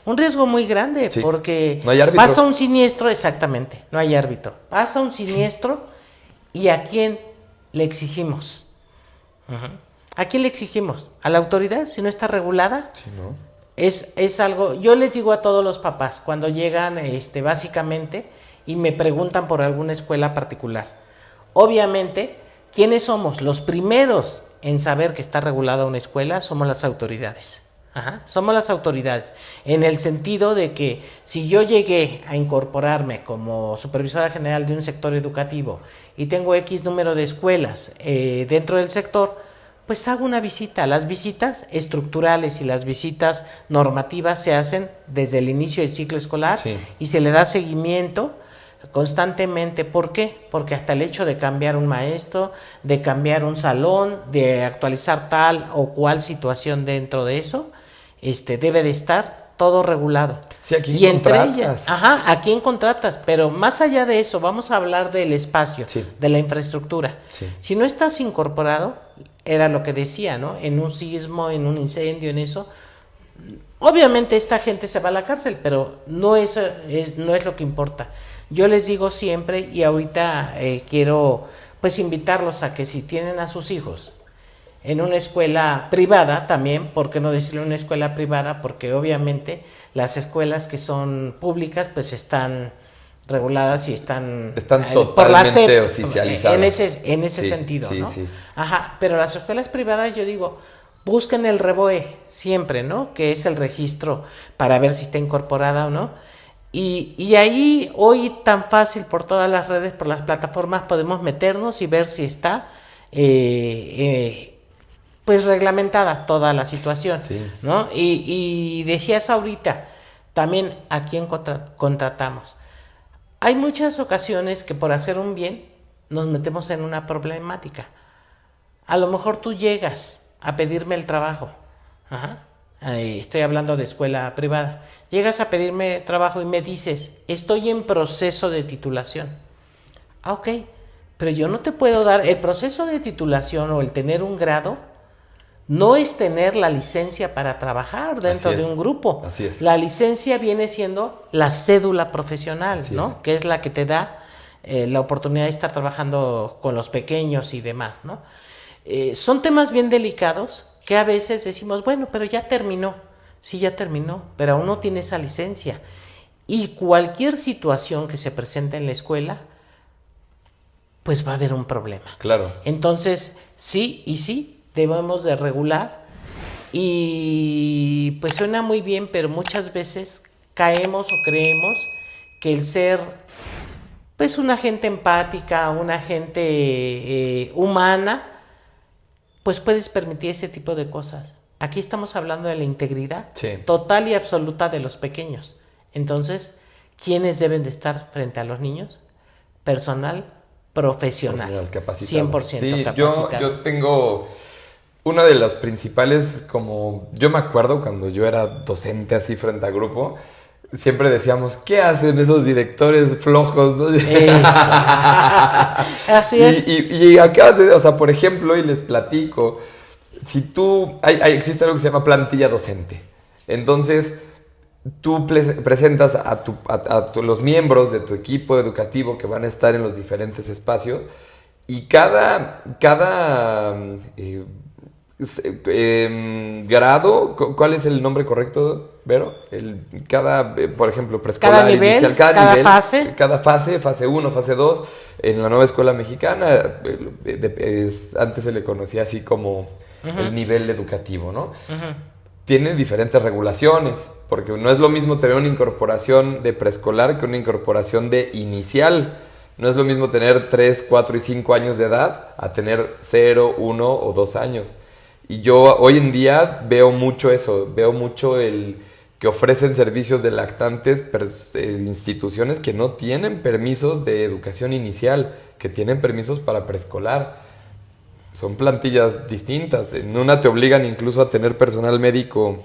Un riesgo muy grande, sí, porque no hay árbitro. Pasa un siniestro, exactamente, no hay árbitro. Pasa un siniestro y ¿a quién le exigimos? ¿A quién le exigimos? ¿A la autoridad si no está regulada? Sí, ¿no? Es algo, yo les digo a todos los papás cuando llegan básicamente y me preguntan por alguna escuela particular. Obviamente, ¿quiénes somos? Los primeros en saber que está regulada una escuela somos las autoridades. Somos las autoridades, en el sentido de que si yo llegué a incorporarme como supervisora general de un sector educativo y tengo X número de escuelas dentro del sector, pues hago una visita. Las visitas estructurales y las visitas normativas se hacen desde el inicio del ciclo escolar, sí, y se le da seguimiento constantemente. ¿Por qué? Porque hasta el hecho de cambiar un maestro, de cambiar un salón, de actualizar tal o cual situación dentro de eso, debe de estar todo regulado. Sí, aquí entre ellas, ¿a quién contratas? Pero más allá de eso, vamos a hablar del espacio, sí, de la infraestructura. Sí. Si no estás incorporado, era lo que decía, ¿no? En un sismo, en un incendio, en eso, obviamente esta gente se va a la cárcel, pero no es lo que importa. Yo les digo siempre, y ahorita quiero pues invitarlos a que si tienen a sus hijos en una escuela privada también, ¿por qué no decirle una escuela privada? Porque obviamente las escuelas que son públicas pues están reguladas y están totalmente por la SEP, oficializadas. En ese sí, sentido, sí, ¿no? Sí. Pero las escuelas privadas, yo digo, busquen el REBOE siempre, ¿no? Que es el registro para ver si está incorporada o no. Y ahí hoy tan fácil por todas las redes, por las plataformas, podemos meternos y ver si está pues reglamentada toda la situación, sí, ¿no? Y decías ahorita, también a quién contratamos. Hay muchas ocasiones que por hacer un bien nos metemos en una problemática. A lo mejor tú llegas a pedirme el trabajo, estoy hablando de escuela privada, llegas a pedirme trabajo y me dices, estoy en proceso de titulación. Ok, pero yo no te puedo dar, el proceso de titulación o el tener un grado no es tener la licencia para trabajar dentro de un grupo. Así es. La licencia viene siendo la cédula profesional, así ¿no? Es. Que es la que te da la oportunidad de estar trabajando con los pequeños y demás, ¿no? Son temas bien delicados que a veces decimos, bueno, pero ya terminó. Sí, ya terminó, pero aún no tiene esa licencia. Y cualquier situación que se presente en la escuela, pues va a haber un problema. Claro. Entonces, sí, debemos de regular y pues suena muy bien, pero muchas veces caemos o creemos que el ser pues una gente empática, una gente humana, pues puedes permitir ese tipo de cosas. Aquí estamos hablando de la integridad total y absoluta de los pequeños. Entonces, ¿quiénes deben de estar frente a los niños? Personal profesional, capacitado. 100% capacitado. Yo tengo una de las principales, como yo me acuerdo cuando yo era docente así frente a grupo, siempre decíamos, ¿qué hacen esos directores flojos? ¿No? Eso. Así es. Y acabas de, o sea, por ejemplo, y les platico, si tú, existe algo que se llama plantilla docente. Entonces, tú presentas a los miembros de tu equipo educativo que van a estar en los diferentes espacios y cada grado, ¿cuál es el nombre correcto, Vero? Por ejemplo, preescolar, cada nivel, inicial, cada nivel, fase. Cada fase 1, fase 2, en la nueva escuela mexicana, antes se le conocía así como el nivel educativo, ¿no? Tiene diferentes regulaciones, porque no es lo mismo tener una incorporación de preescolar que una incorporación de inicial. No es lo mismo tener 3, 4 y 5 años de edad a tener 0, 1 o 2 años. Y yo hoy en día veo mucho eso, veo mucho el que ofrecen servicios de lactantes instituciones que no tienen permisos de educación inicial, que tienen permisos para preescolar. Son plantillas distintas. En una te obligan incluso a tener personal médico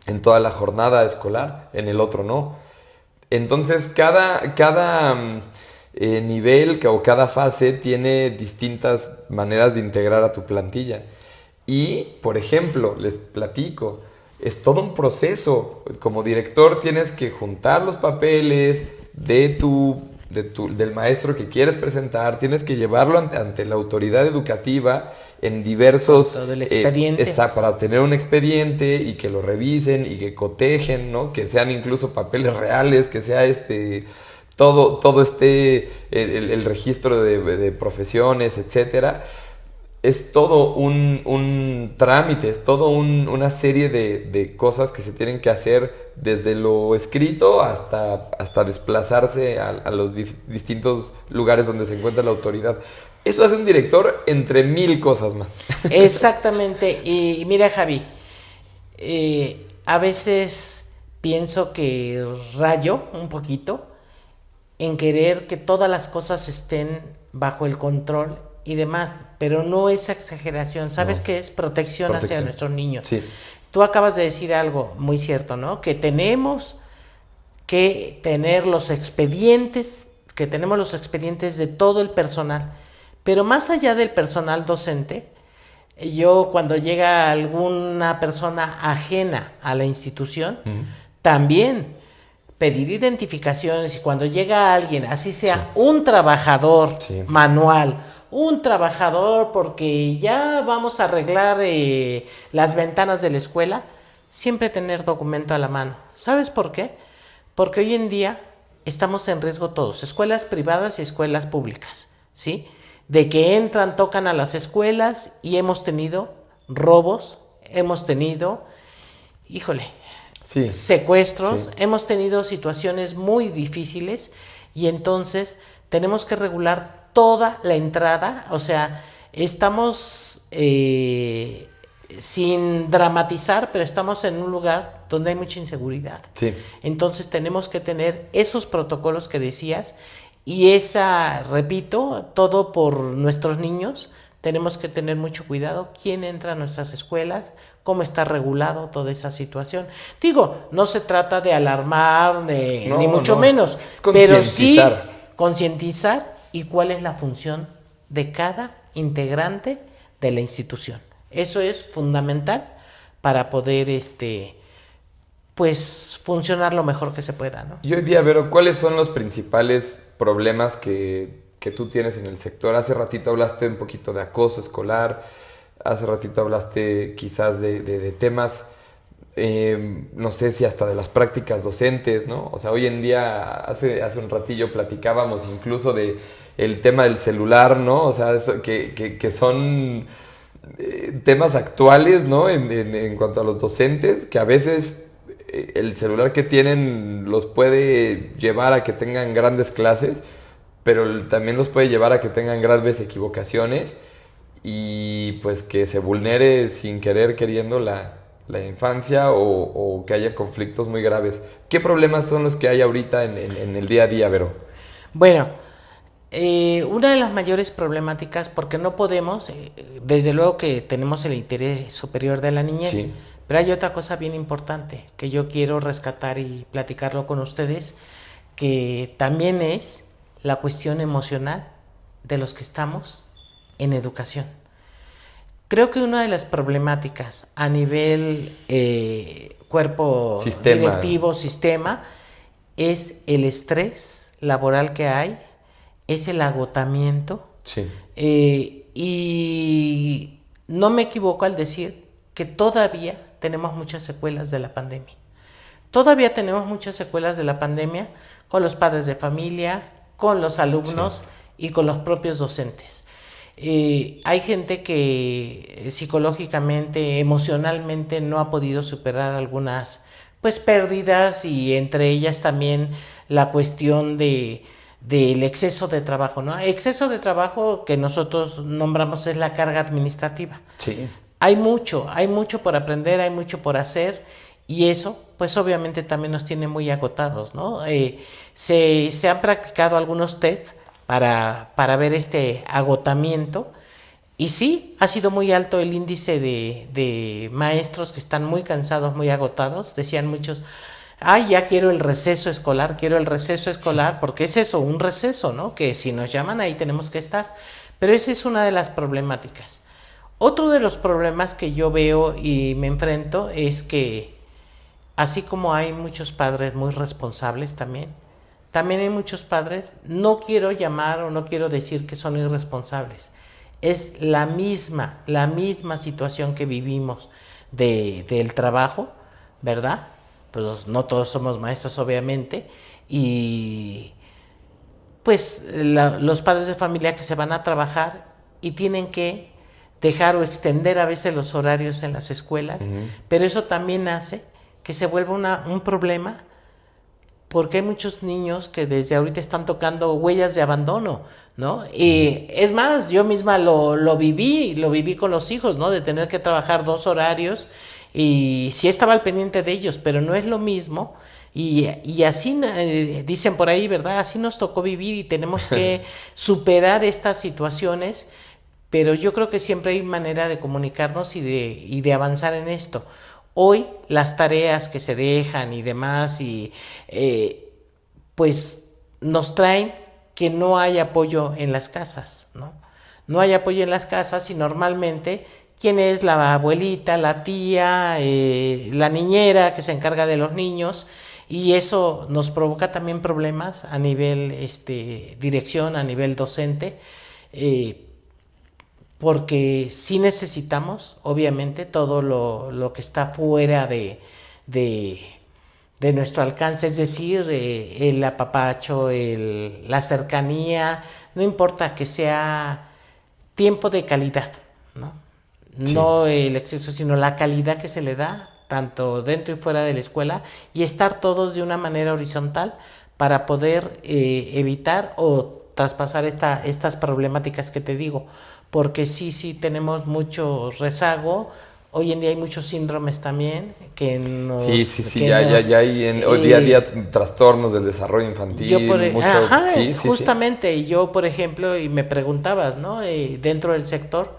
en toda la jornada escolar, en el otro no. Entonces cada nivel o cada fase tiene distintas maneras de integrar a tu plantilla. Y, por ejemplo, les platico, es todo un proceso. Como director tienes que juntar los papeles del maestro que quieres presentar, tienes que llevarlo ante la autoridad educativa en diversos... Todo el expediente. Para tener un expediente y que lo revisen y que cotejen, ¿no? Que sean incluso papeles reales, que sea todo el registro de profesiones, etcétera. Es todo un trámite, es todo una serie de cosas que se tienen que hacer desde lo escrito hasta desplazarse a los distintos lugares donde se encuentra la autoridad. Eso hace un director entre 1000 cosas más. Exactamente. Y mira, Javi, a veces pienso que rayo un poquito en querer que todas las cosas estén bajo el control y demás, pero no es exageración. ¿Sabes qué es? Protección hacia nuestros niños. Sí. Tú acabas de decir algo muy cierto, ¿no? Que tenemos que tener los expedientes de todo el personal, pero más allá del personal docente, yo cuando llega alguna persona ajena a la institución, también pedir identificaciones, y cuando llega alguien, así sea un trabajador manual, un trabajador porque ya vamos a arreglar las ventanas de la escuela, siempre tener documento a la mano. ¿Sabes por qué? Porque hoy en día estamos en riesgo todos, escuelas privadas y escuelas públicas, ¿sí? De que entran, tocan a las escuelas y hemos tenido robos, hemos tenido, secuestros, hemos tenido situaciones muy difíciles y entonces tenemos que regular toda la entrada, o sea, estamos sin dramatizar, pero estamos en un lugar donde hay mucha inseguridad. Sí. Entonces tenemos que tener esos protocolos que decías y repito, todo por nuestros niños. Tenemos que tener mucho cuidado quién entra a nuestras escuelas, cómo está regulado toda esa situación. Digo, no se trata de alarmar, ni mucho menos, pero sí concientizar y cuál es la función de cada integrante de la institución. Eso es fundamental para poder funcionar lo mejor que se pueda, ¿no? Y hoy día, Vero, ¿cuáles son los principales problemas que tú tienes en el sector? Hace ratito hablaste un poquito de acoso escolar, hace ratito hablaste quizás de temas, no sé si hasta de las prácticas docentes, ¿no? O sea, hoy en día, hace un ratillo platicábamos incluso de el tema del celular, ¿no? O sea, que son temas actuales, ¿no? En cuanto a los docentes, que a veces el celular que tienen los puede llevar a que tengan grandes clases, pero también los puede llevar a que tengan graves equivocaciones y pues que se vulnere sin querer queriendo la infancia o que haya conflictos muy graves. ¿Qué problemas son los que hay ahorita en el día a día, Vero? Bueno, una de las mayores problemáticas, porque no podemos, desde luego que tenemos el interés superior de la niñez, Sí. pero hay otra cosa bien importante que yo quiero rescatar y platicarlo con ustedes, que también es la cuestión emocional de los que estamos en educación. Creo que una de las problemáticas a nivel cuerpo Sistema. directivo, sistema, es el estrés laboral que hay, es el agotamiento. Sí. Y no me equivoco al decir que todavía tenemos muchas secuelas de la pandemia. Todavía tenemos muchas secuelas de la pandemia con los padres de familia, con los alumnos y con los propios docentes. Hay gente que psicológicamente, emocionalmente no ha podido superar algunas pues pérdidas, y entre ellas también la cuestión del exceso de trabajo, ¿no? Exceso de trabajo que nosotros nombramos es la carga administrativa. Sí. Hay mucho por aprender, hay mucho por hacer, y eso pues obviamente también nos tiene muy agotados, ¿no? Se han practicado algunos tests para ver este agotamiento, y sí, ha sido muy alto el índice de maestros que están muy cansados, muy agotados. Decían muchos, ay, ya quiero el receso escolar, porque es eso, un receso, ¿no? Que si nos llaman ahí tenemos que estar. Pero esa es una de las problemáticas. Otro de los problemas que yo veo y me enfrento es que, así como hay muchos padres muy responsables también hay muchos padres, no quiero llamar o no quiero decir que son irresponsables. Es la misma situación que vivimos del trabajo, ¿verdad? Pues no todos somos maestros, obviamente, y pues los padres de familia que se van a trabajar y tienen que dejar o extender a veces los horarios en las escuelas, pero eso también hace que se vuelva un problema, porque hay muchos niños que desde ahorita están tocando huellas de abandono, ¿no? Y es más, yo misma lo viví con los hijos, ¿no? De tener que trabajar 2 horarios, y sí estaba al pendiente de ellos, pero no es lo mismo. Y así dicen por ahí, ¿verdad? Así nos tocó vivir y tenemos que superar estas situaciones, pero yo creo que siempre hay manera de comunicarnos y de avanzar en esto. Hoy las tareas que se dejan y demás, pues nos traen que no hay apoyo en las casas, ¿no? No hay apoyo en las casas, y normalmente ¿quién es? La abuelita, la tía, la niñera que se encarga de los niños, y eso nos provoca también problemas a nivel dirección, a nivel docente, porque sí necesitamos, obviamente, todo lo que está fuera de nuestro alcance, es decir, el apapacho, la cercanía, no importa, que sea tiempo de calidad, ¿no? Sí. No el exceso, sino la calidad que se le da, tanto dentro y fuera de la escuela, y estar todos de una manera horizontal para poder evitar o traspasar estas problemáticas que te digo, porque sí tenemos mucho rezago. Hoy en día hay muchos síndromes también que nos... Sí, ya hay hoy día a día trastornos del desarrollo infantil. Justamente, sí. Yo, por ejemplo, y me preguntabas, ¿no? Dentro del sector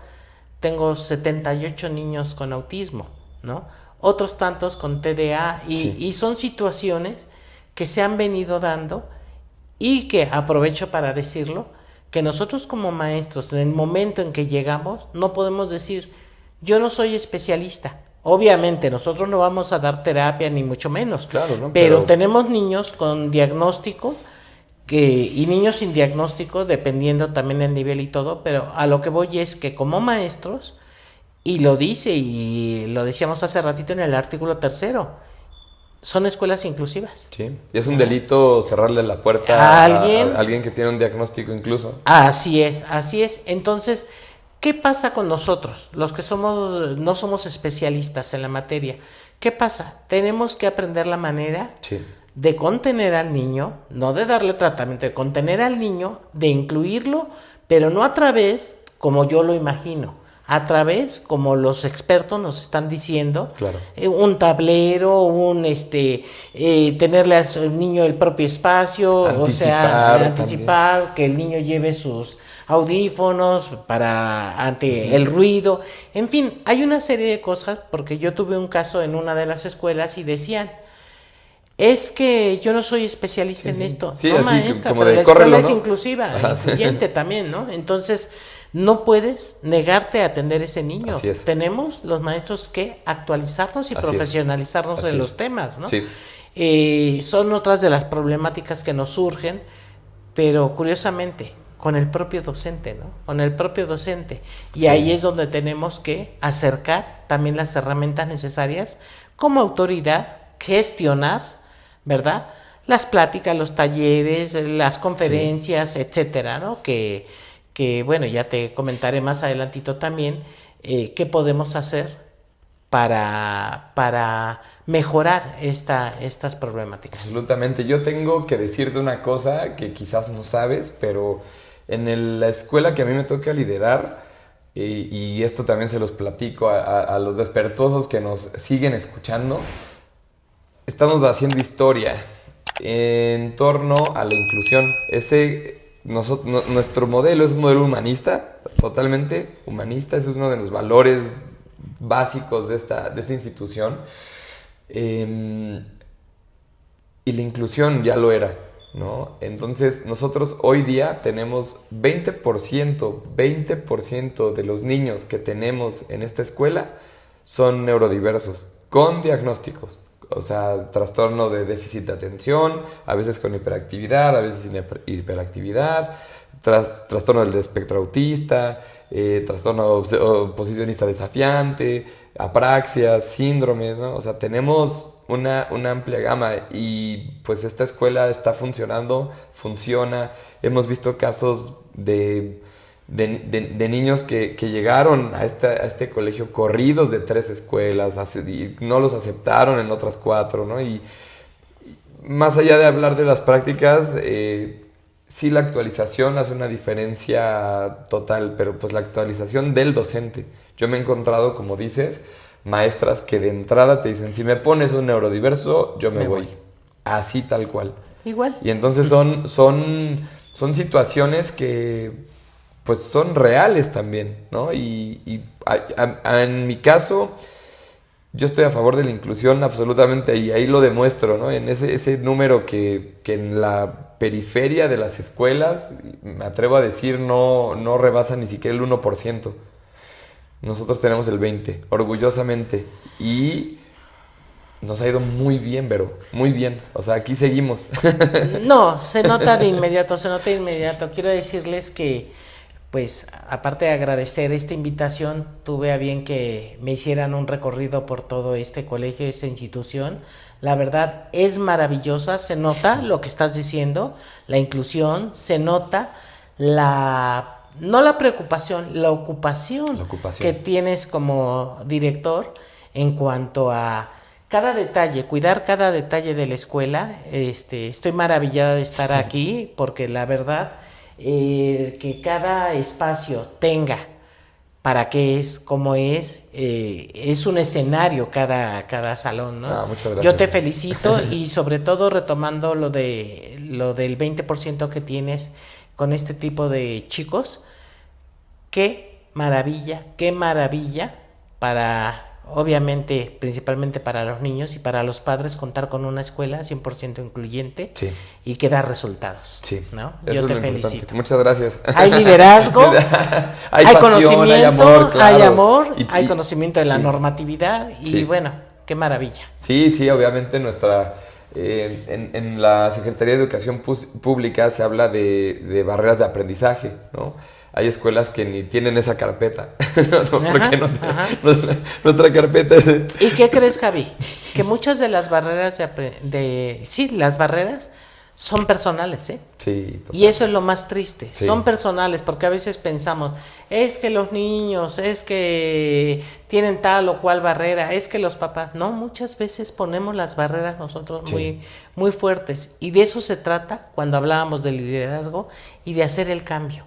tengo 78 niños con autismo, ¿no? Otros tantos con TDA, y son situaciones que se han venido dando, y que aprovecho para decirlo, que nosotros como maestros, en el momento en que llegamos, no podemos decir, yo no soy especialista. Obviamente nosotros no vamos a dar terapia, ni mucho menos, claro, ¿no? Pero tenemos niños con diagnóstico y niños sin diagnóstico, dependiendo también del nivel y todo, pero a lo que voy es que como maestros, y lo dice, y lo decíamos hace ratito en el artículo 3, son escuelas inclusivas. Sí, y es un delito cerrarle la puerta a alguien que tiene un diagnóstico incluso. Así es. Entonces, ¿Qué pasa con nosotros, los que no somos especialistas en la materia? ¿Qué pasa? Tenemos que aprender la manera de contener al niño, no de darle tratamiento, de contener al niño, de incluirlo, pero no a través, como yo lo imagino, a través, como los expertos nos están diciendo, un tablero, tenerle al niño el propio espacio, anticipar que el niño lleve sus audífonos ante el ruido, en fin, hay una serie de cosas, porque yo tuve un caso en una de las escuelas y decían, es que yo no soy especialista en esto, no maestra, pero la escuela es inclusiva, incluyente también, ¿no? Entonces, no puedes negarte a atender a ese niño. Tenemos los maestros que actualizarnos y profesionalizarnos en los temas, ¿no? Son otras de las problemáticas que nos surgen, pero curiosamente con el propio docente, ¿no? Con el propio docente. Y ahí es donde tenemos que acercar también las herramientas necesarias como autoridad, gestionar, ¿verdad? Las pláticas, los talleres, las conferencias, etcétera, ¿no? Que bueno, ya te comentaré más adelantito también qué podemos hacer para mejorar estas problemáticas. Absolutamente. Yo tengo que decirte una cosa que quizás no sabes, pero en la escuela que a mí me toca liderar, y esto también se los platico a los despertosos que nos siguen escuchando, estamos haciendo historia en torno a la inclusión. Nuestro modelo es un modelo humanista, totalmente humanista, ese es uno de los valores básicos de esta institución, y la inclusión ya lo era, ¿no? Entonces nosotros hoy día tenemos 20% de los niños que tenemos en esta escuela son neurodiversos, con diagnósticos. O sea, trastorno de déficit de atención, a veces con hiperactividad, a veces sin hiperactividad, trastorno del espectro autista, trastorno oposicionista desafiante, apraxias, síndromes, ¿no? O sea, tenemos una amplia gama y pues esta escuela está funcionando, funciona. Hemos visto casos de niños que llegaron a este colegio corridos de 3 escuelas y no los aceptaron en otras 4, ¿no? Y más allá de hablar de las prácticas, sí la actualización hace una diferencia total, pero pues la actualización del docente. Yo me he encontrado, como dices, maestras que de entrada te dicen, si me pones un neurodiverso, yo me voy. Así tal cual. Igual. Y entonces son situaciones que pues son reales también, ¿no? Y en mi caso, yo estoy a favor de la inclusión absolutamente, y ahí lo demuestro, ¿no? En ese número que en la periferia de las escuelas, me atrevo a decir, no rebasa ni siquiera el 1%. Nosotros tenemos el 20%, orgullosamente. Y nos ha ido muy bien, Vero, muy bien. O sea, aquí seguimos. No, se nota de inmediato. Quiero decirles que pues aparte de agradecer esta invitación, tuve a bien que me hicieran un recorrido por todo este colegio, esta institución. La verdad es maravillosa, se nota lo que estás diciendo, la inclusión, se nota no la preocupación, la ocupación que tienes como director en cuanto a cada detalle, cuidar cada detalle de la escuela. Estoy maravillada de estar aquí porque la verdad, que cada espacio tenga para qué es, cómo es un escenario cada salón, ¿no? Muchas gracias. Yo te felicito y sobre todo retomando lo del 20% que tienes con este tipo de chicos, qué maravilla para, obviamente, principalmente para los niños y para los padres, contar con una escuela 100% incluyente y que da resultados, ¿no? Yo te felicito. Muchas gracias. Hay liderazgo, hay pasión, conocimiento, hay amor, claro. Hay amor, hay conocimiento de la normatividad y bueno, qué maravilla. Sí, obviamente en la Secretaría de Educación Pública se habla de barreras de aprendizaje, ¿no? Hay escuelas que ni tienen esa carpeta. Nuestra carpeta es... ¿Y qué crees, Javi? Que muchas de las barreras las barreras son personales, ¿eh? Sí, total. Y eso es lo más triste, Sí. son personales, porque a veces pensamos, es que los niños, es que tienen tal o cual barrera, es que los papás, no, muchas veces ponemos las barreras nosotros Sí. muy, muy fuertes, y de eso se trata cuando hablábamos de liderazgo y de hacer el cambio,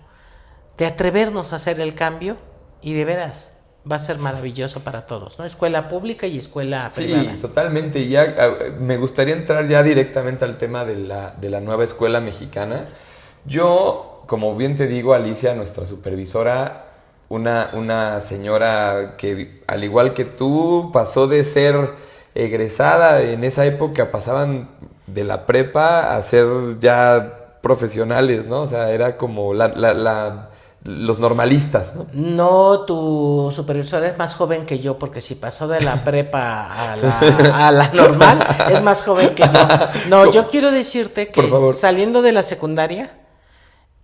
de atrevernos a hacer el cambio, y de veras, va a ser maravilloso para todos, ¿no? Escuela pública y escuela privada. Sí, totalmente. Y ya me gustaría entrar ya directamente al tema de la nueva escuela mexicana. Yo, como bien te digo, Alicia, nuestra supervisora, una señora que, al igual que tú, pasó de ser egresada, en esa época pasaban de la prepa a ser ya profesionales, ¿no? O sea, era como los normalistas, ¿no? No, tu supervisor es más joven que yo, porque si pasó de la prepa a la normal, es más joven que yo. No, yo quiero decirte que Por favor. saliendo de la secundaria,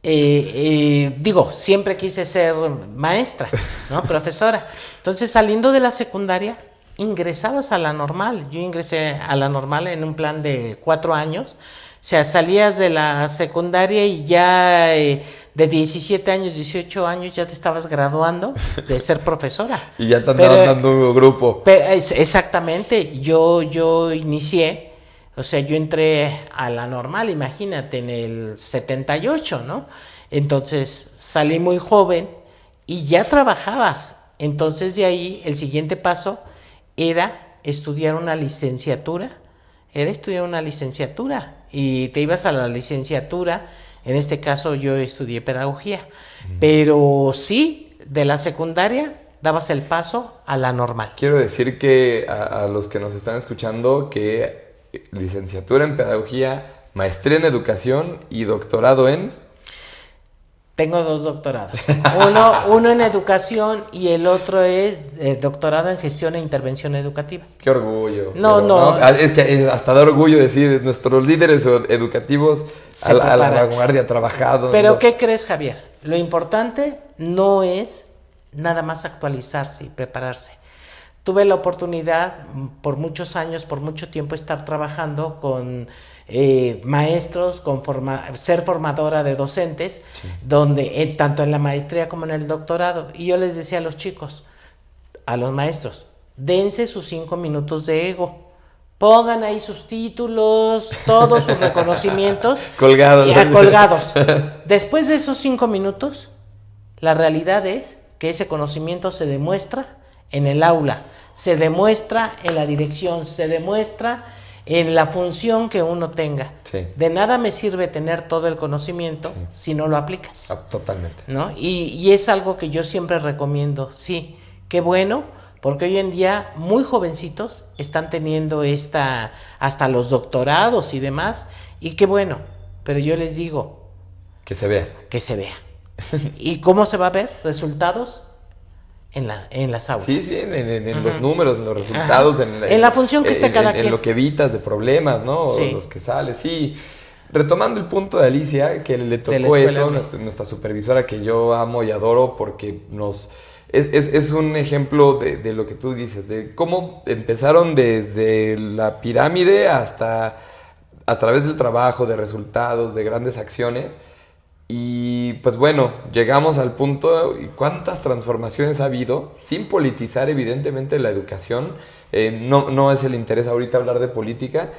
digo, siempre quise ser maestra, ¿no? Profesora. Entonces, saliendo de la secundaria, ingresabas a la normal. Yo ingresé a la normal en un plan de 4 años. O sea, salías de la secundaria y ya de 17 años, 18 años ya te estabas graduando de ser profesora. Y ya te andaban dando grupo. Exactamente, yo inicié, o sea, yo entré a la normal, imagínate, en el 78, ¿no? Entonces salí muy joven y ya trabajabas. Entonces de ahí el siguiente paso era estudiar una licenciatura. Y te ibas a la licenciatura. En este caso yo estudié pedagogía, pero sí, de la secundaria dabas el paso a la normal. Quiero decir que a los que nos están escuchando que licenciatura en pedagogía, maestría en educación y doctorado en... Tengo 2 doctorados, uno en educación y el otro es doctorado en gestión e intervención educativa. Qué orgullo. No. Es que hasta da orgullo decir, nuestros líderes educativos a la vanguardia trabajado. Pero ¿qué crees, Javier? Lo importante no es nada más actualizarse y prepararse. Tuve la oportunidad por muchos años, por mucho tiempo, estar trabajando con maestros, ser formadora de docentes, sí, donde tanto en la maestría como en el doctorado. Y yo les decía a los chicos, a los maestros, dense sus 5 minutos de ego. Pongan ahí sus títulos, todos sus reconocimientos colgados. Después de esos 5 minutos, la realidad es que ese conocimiento se demuestra en el aula, se demuestra en la dirección, se demuestra en la función que uno tenga. Sí. De nada me sirve tener todo el conocimiento, sí, si no lo aplicas. Totalmente. ¿No? Y es algo que yo siempre recomiendo. Sí, qué bueno, porque hoy en día muy jovencitos están teniendo hasta los doctorados y demás, y qué bueno, pero yo les digo... Que se vea. Que se vea. ¿Y cómo se va a ver? Resultados en las aulas. Sí, en los números, en los resultados, en la función que esté cada quien. En lo que evitas de problemas, ¿no? Sí. O los que sales, sí. Retomando el punto de Alicia, que le tocó eso, nuestra supervisora, que yo amo y adoro, porque es un ejemplo de lo que tú dices, de cómo empezaron desde la pirámide hasta a través del trabajo, de resultados, de grandes acciones. Y pues bueno, llegamos al punto, y cuántas transformaciones ha habido, sin politizar evidentemente la educación. No es el interés ahorita hablar de política,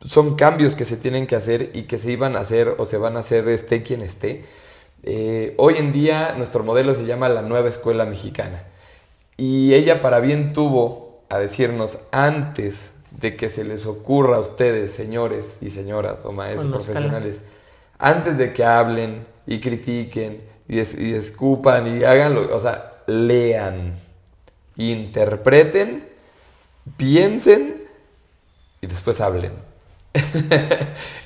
son cambios que se tienen que hacer y que se iban a hacer o se van a hacer esté quien esté. Hoy en día nuestro modelo se llama la nueva escuela mexicana, y ella para bien tuvo a decirnos, antes de que se les ocurra a ustedes, señores y señoras o maestros profesionales, antes de que hablen y critiquen y escupan y háganlo, o sea, lean, interpreten, piensen y después hablen.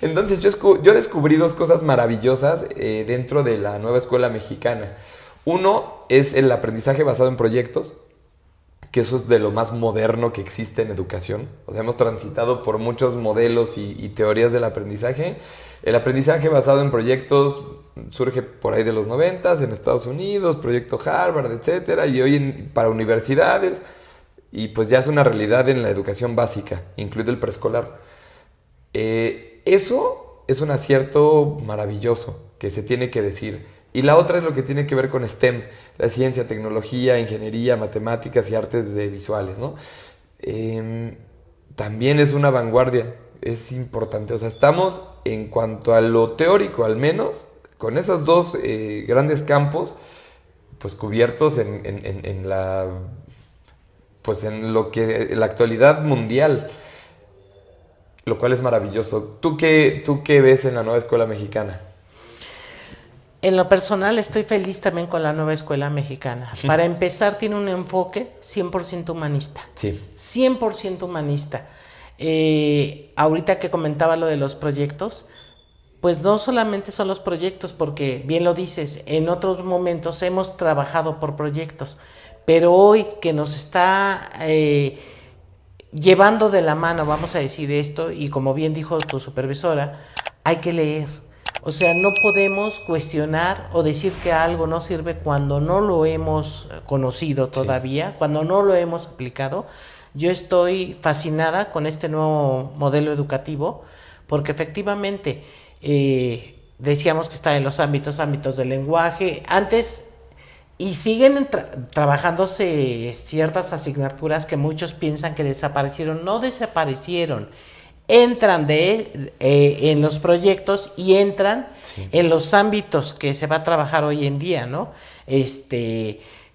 Entonces yo descubrí 2 cosas maravillosas dentro de la nueva escuela mexicana. Uno es el aprendizaje basado en proyectos, que eso es de lo más moderno que existe en educación. O sea, hemos transitado por muchos modelos y teorías del aprendizaje. El aprendizaje basado en proyectos surge por ahí de los 90s en Estados Unidos, proyecto Harvard, etcétera, y hoy para universidades, y pues ya es una realidad en la educación básica, incluido el preescolar. Eso es un acierto maravilloso que se tiene que decir. Y la otra es lo que tiene que ver con STEM, la ciencia, tecnología, ingeniería, matemáticas y artes visuales, ¿no? También es una vanguardia, es importante. O sea, estamos en cuanto a lo teórico, al menos, con esos dos grandes campos, pues cubiertos en la, pues en lo que la actualidad mundial, lo cual es maravilloso. ¿Tú qué ves en la nueva escuela mexicana? En lo personal estoy feliz también con la nueva escuela mexicana. Para empezar, tiene un enfoque 100% humanista. Sí. 100% humanista. Ahorita que comentaba lo de los proyectos, pues no solamente son los proyectos, porque bien lo dices, en otros momentos hemos trabajado por proyectos, pero hoy que nos está llevando de la mano, vamos a decir esto, y como bien dijo tu supervisora, hay que leer. O sea, no podemos cuestionar o decir que algo no sirve cuando no lo hemos conocido todavía, cuando no lo hemos aplicado. Yo estoy fascinada con este nuevo modelo educativo, porque efectivamente decíamos que está en los ámbitos del lenguaje. Antes, y siguen trabajándose ciertas asignaturas que muchos piensan que desaparecieron. No desaparecieron. Entran en los proyectos y entran en los ámbitos que se va a trabajar hoy en día, ¿no?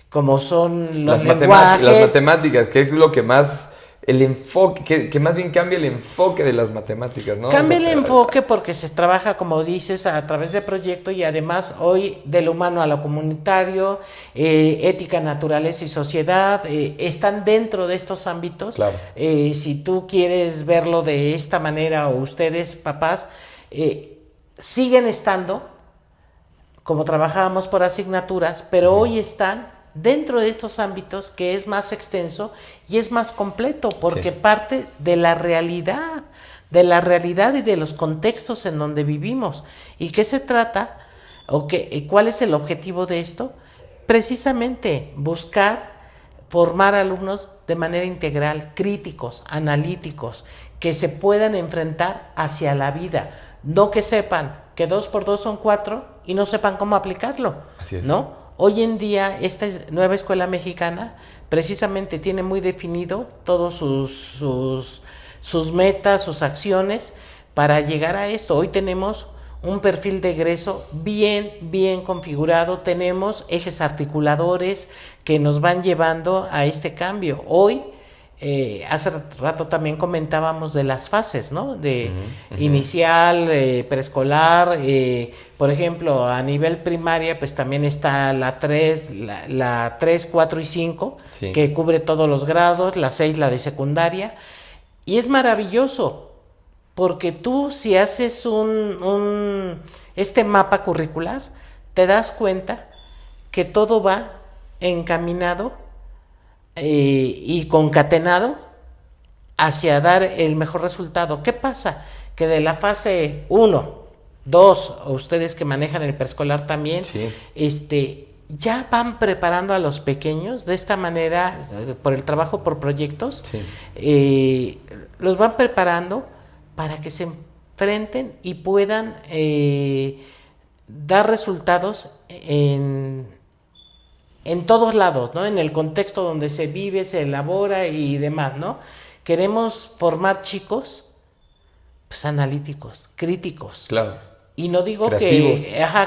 Como son los lenguajes. Las matemáticas, que es lo que más, el enfoque, que más bien cambia el enfoque de las matemáticas, ¿no? Cambia el enfoque porque se trabaja, como dices, a través de proyectos, y además hoy de lo humano a lo comunitario, ética, naturaleza y sociedad, están dentro de estos ámbitos. Claro. Si tú quieres verlo de esta manera, o ustedes, papás, siguen estando, como trabajábamos por asignaturas, pero hoy están dentro de estos ámbitos, que es más extenso y es más completo, porque parte de la realidad y de los contextos en donde vivimos. ¿Y qué se trata? ¿Cuál es el objetivo de esto? Precisamente buscar formar alumnos de manera integral, críticos, analíticos, que se puedan enfrentar hacia la vida, no que sepan que 2 por 2 son 4 y no sepan cómo aplicarlo. Así es. ¿No? Hoy en día esta nueva escuela mexicana precisamente tiene muy definido todos sus metas, sus acciones para llegar a esto. Hoy tenemos un perfil de egreso bien configurado, tenemos ejes articuladores que nos van llevando a este cambio. Hoy, hace rato también comentábamos de las fases, ¿no? De inicial, preescolar, por ejemplo, a nivel primaria, pues también está la 3, la 3, 4 y 5, que cubre todos los grados, la 6, la de secundaria, y es maravilloso, porque tú, si haces este mapa curricular, te das cuenta que todo va encaminado y concatenado hacia dar el mejor resultado. ¿Qué pasa? Que de la fase 1, 2, o ustedes que manejan el preescolar también, ya van preparando a los pequeños de esta manera, por el trabajo por proyectos, los van preparando para que se enfrenten y puedan dar resultados en todos lados, ¿no? En el contexto donde se vive, se elabora y demás, ¿no? Queremos formar chicos, pues, analíticos, críticos. Claro. Y no digo creativos.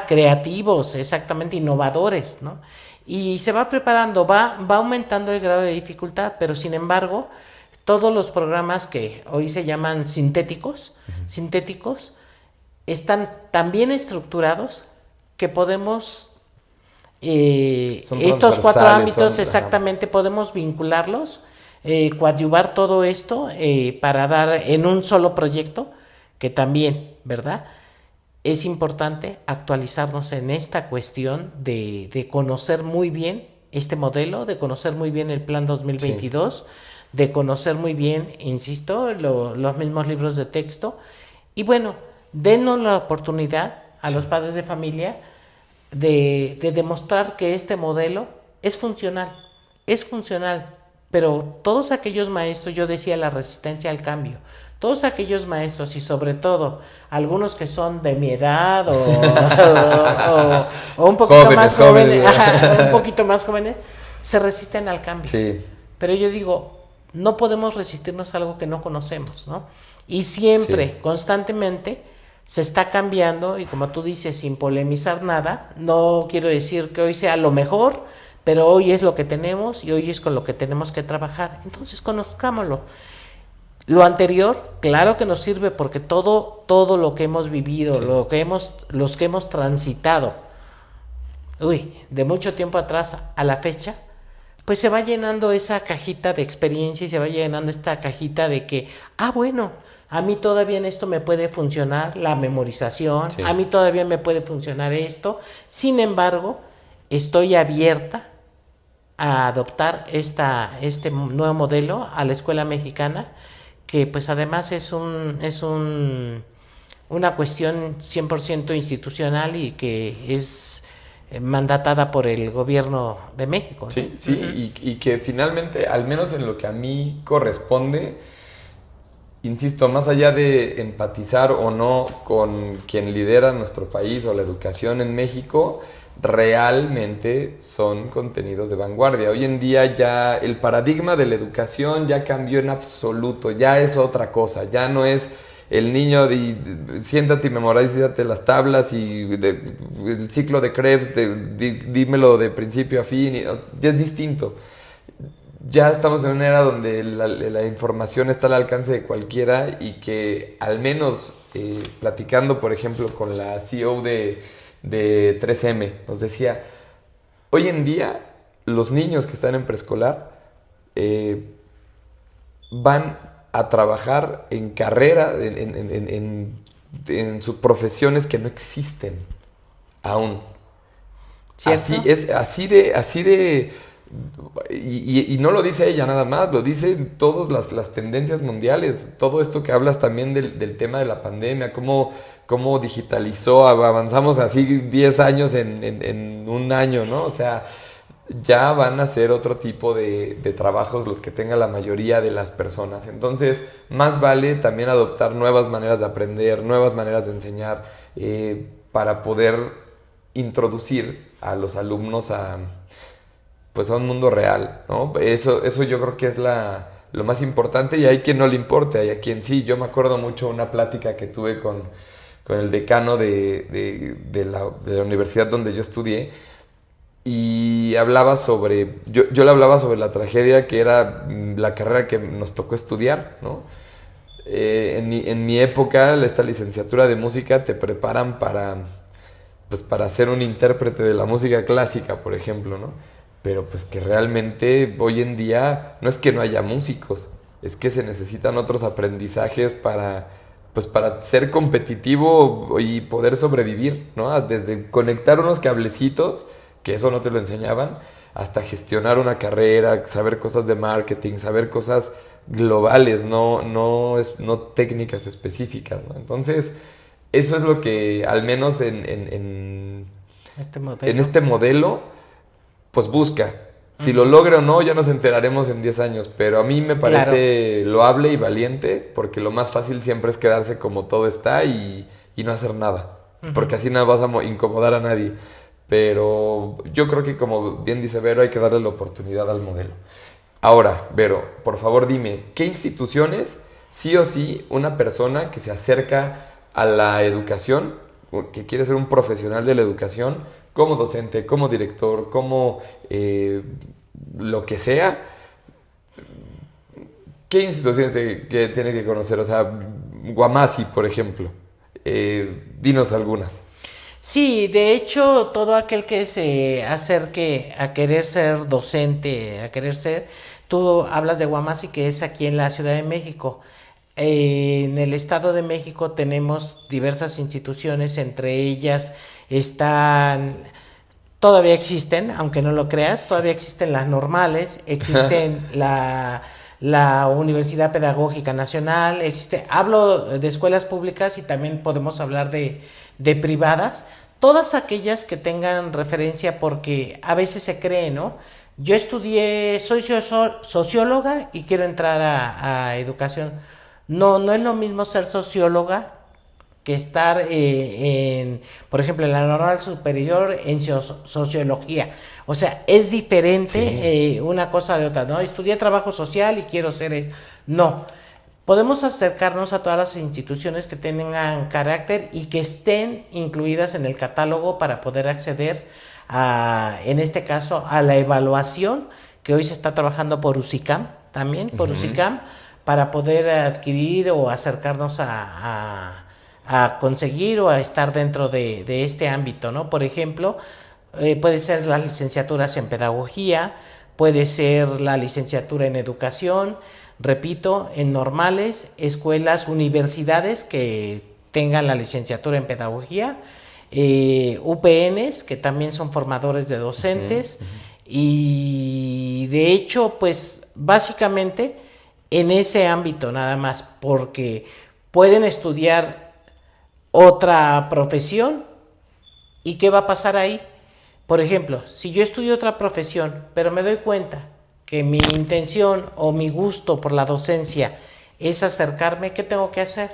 Creativos, exactamente, innovadores, ¿no? Y se va preparando, va aumentando el grado de dificultad, pero sin embargo, todos los programas que hoy se llaman sintéticos, están tan bien estructurados que podemos estos 4 ámbitos exactamente podemos vincularlos, coadyuvar todo esto para dar en un solo proyecto, que también, ¿verdad? Es importante actualizarnos en esta cuestión de conocer muy bien este modelo, de conocer muy bien el Plan 2022, de conocer muy bien, insisto, los mismos libros de texto. Y bueno, denos la oportunidad a los padres de familia de demostrar que este modelo es funcional, pero todos aquellos maestros, yo decía la resistencia al cambio, todos aquellos maestros y sobre todo algunos que son de mi edad o un poquito jóvenes, más jóvenes, un poquito más jóvenes, se resisten al cambio. Sí. Pero yo digo, no podemos resistirnos a algo que no conocemos, ¿no? Y siempre, Sí. constantemente, se está cambiando y como tú dices, sin polemizar nada, no quiero decir que hoy sea lo mejor, pero hoy es lo que tenemos y hoy es con lo que tenemos que trabajar. Entonces, conozcámoslo. Lo anterior, claro que nos sirve porque todo lo que hemos vivido, Sí. los que hemos transitado, de mucho tiempo atrás a la fecha, pues se va llenando esa cajita de experiencia y se va llenando esta cajita de que, bueno, a mí todavía en esto me puede funcionar la memorización, Sí. a mí todavía me puede funcionar esto, sin embargo, estoy abierta a adoptar este nuevo modelo a la escuela mexicana, que pues además es una cuestión 100% institucional y que es mandatada por el gobierno de México, ¿no? Sí, sí, y que finalmente, al menos en lo que a mí corresponde, insisto, más allá de empatizar o no con quien lidera nuestro país o la educación en México, realmente son contenidos de vanguardia. Hoy en día ya el paradigma de la educación ya cambió en absoluto, ya es otra cosa, ya no es el niño siéntate y memorízate las tablas y el ciclo de Krebs, dímelo de principio a fin, ya es distinto. Ya estamos en una era donde la información está al alcance de cualquiera y que al menos platicando, por ejemplo, con la CEO de 3M, nos decía, hoy en día los niños que están en preescolar van a trabajar en carrera, en sus profesiones que no existen aún. ¿Cierto? Así de y no lo dice ella nada más, lo dicen todas las tendencias mundiales. Todo esto que hablas también del tema de la pandemia, cómo digitalizó, avanzamos así 10 años en un año, ¿no? O sea, ya van a ser otro tipo de trabajos los que tenga la mayoría de las personas. Entonces, más vale también adoptar nuevas maneras de aprender, nuevas maneras de enseñar, para poder introducir a los alumnos a un mundo real, ¿no? Eso yo creo que es lo más importante, y hay quien no le importa, y a quien sí. Yo me acuerdo mucho una plática que tuve con el decano de la universidad donde yo estudié, y hablaba yo le hablaba sobre la tragedia que era la carrera que nos tocó estudiar, ¿no? En mi época, esta licenciatura de música te preparan para ser un intérprete de la música clásica, por ejemplo, ¿no? Pero pues que realmente hoy en día no es que no haya músicos, es que se necesitan otros aprendizajes para ser competitivo y poder sobrevivir, ¿no? Desde conectar unos cablecitos, que eso no te lo enseñaban, hasta gestionar una carrera, saber cosas de marketing, saber cosas globales, no técnicas específicas, ¿no? Entonces, eso es lo que al menos en este modelo pues busca. Si lo logra o no, ya nos enteraremos en 10 años. Pero a mí me parece loable y valiente, porque lo más fácil siempre es quedarse como todo está y no hacer nada. Porque así no vas a incomodar a nadie. Pero yo creo que, como bien dice Vero, hay que darle la oportunidad al modelo. Ahora, Vero, por favor dime, ¿qué instituciones, sí o sí, una persona que se acerca a la educación, que quiere ser un profesional de la educación, como docente, como director, como lo que sea, qué instituciones que tiene que conocer? O sea, Guamasi, por ejemplo. Dinos algunas. Sí, de hecho, todo aquel que se acerque a querer ser docente, tú hablas de Guamasi, que es aquí en la Ciudad de México. En el Estado de México tenemos diversas instituciones, entre ellas todavía existen, aunque no lo creas, todavía existen las normales, existen la Universidad Pedagógica Nacional, hablo de escuelas públicas y también podemos hablar de privadas, todas aquellas que tengan referencia, porque a veces se cree, ¿no? yo estudié, soy socióloga y quiero entrar a educación. No, no es lo mismo ser socióloga que estar por ejemplo, en la normal superior en sociología. O sea, es diferente una cosa de otra, ¿no? Estudié trabajo social y quiero ser eso. No. Podemos acercarnos a todas las instituciones que tengan carácter y que estén incluidas en el catálogo para poder acceder a, en este caso, a la evaluación que hoy se está trabajando por UCICAM, también por UCICAM, para poder adquirir o acercarnos a conseguir o a estar dentro de este ámbito, ¿no? Por ejemplo, puede ser las licenciaturas en pedagogía, puede ser la licenciatura en educación, repito, en normales, escuelas, universidades que tengan la licenciatura en pedagogía, UPNs, que también son formadores de docentes, y de hecho, pues básicamente en ese ámbito nada más, porque pueden estudiar otra profesión. ¿Y qué va a pasar ahí? Por ejemplo, si yo estudio otra profesión, pero me doy cuenta que mi intención o mi gusto por la docencia es acercarme, ¿qué tengo que hacer?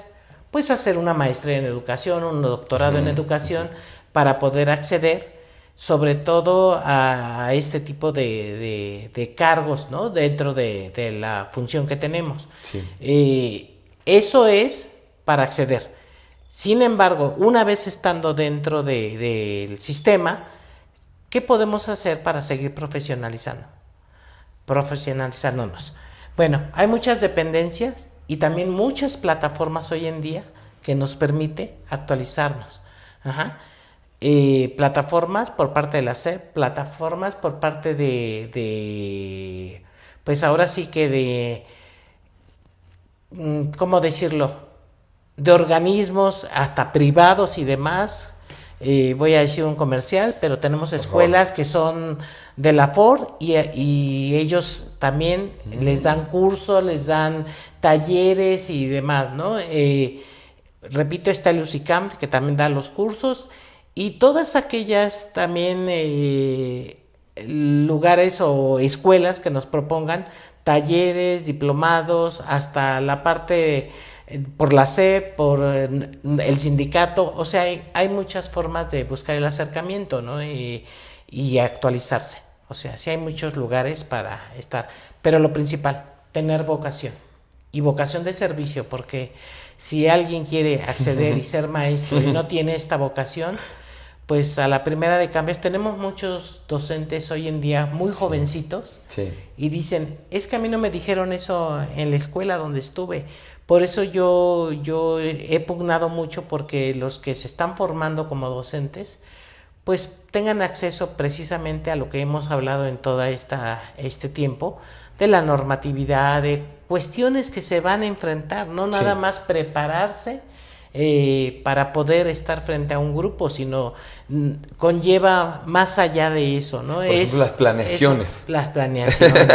Pues hacer una maestría en educación, un doctorado en educación, para poder acceder sobre todo a este tipo de cargos, ¿no? Dentro de la función que tenemos. Sí. Eso es para acceder. Sin embargo, una vez estando dentro del sistema, ¿qué podemos hacer para seguir profesionalizándonos? Bueno, hay muchas dependencias y también muchas plataformas hoy en día que nos permite actualizarnos. Plataformas por parte de la SEP, plataformas por parte pues ahora sí que ¿cómo decirlo? De organismos hasta privados y demás. Voy a decir un comercial, pero tenemos escuelas que son de la FOR y ellos también les dan cursos, les dan talleres y demás, ¿no? Repito, está el UCICAM, que también da los cursos, y todas aquellas también lugares o escuelas que nos propongan talleres, diplomados, hasta la parte por la SEP, por el sindicato. O sea, hay muchas formas de buscar el acercamiento, ¿no? Y actualizarse. O sea, sí hay muchos lugares para estar. Pero lo principal, tener vocación. Y vocación de servicio, porque si alguien quiere acceder y ser maestro y no tiene esta vocación, pues a la primera de cambios. Tenemos muchos docentes hoy en día muy jovencitos y dicen, es que a mí no me dijeron eso en la escuela donde estuve. Por eso yo he pugnado mucho porque los que se están formando como docentes pues tengan acceso precisamente a lo que hemos hablado en todo este tiempo, de la normatividad, de cuestiones que se van a enfrentar, no nada más prepararse para poder estar frente a un grupo, sino conlleva más allá de eso, ¿no? Por ejemplo, las planeaciones. Las planeaciones.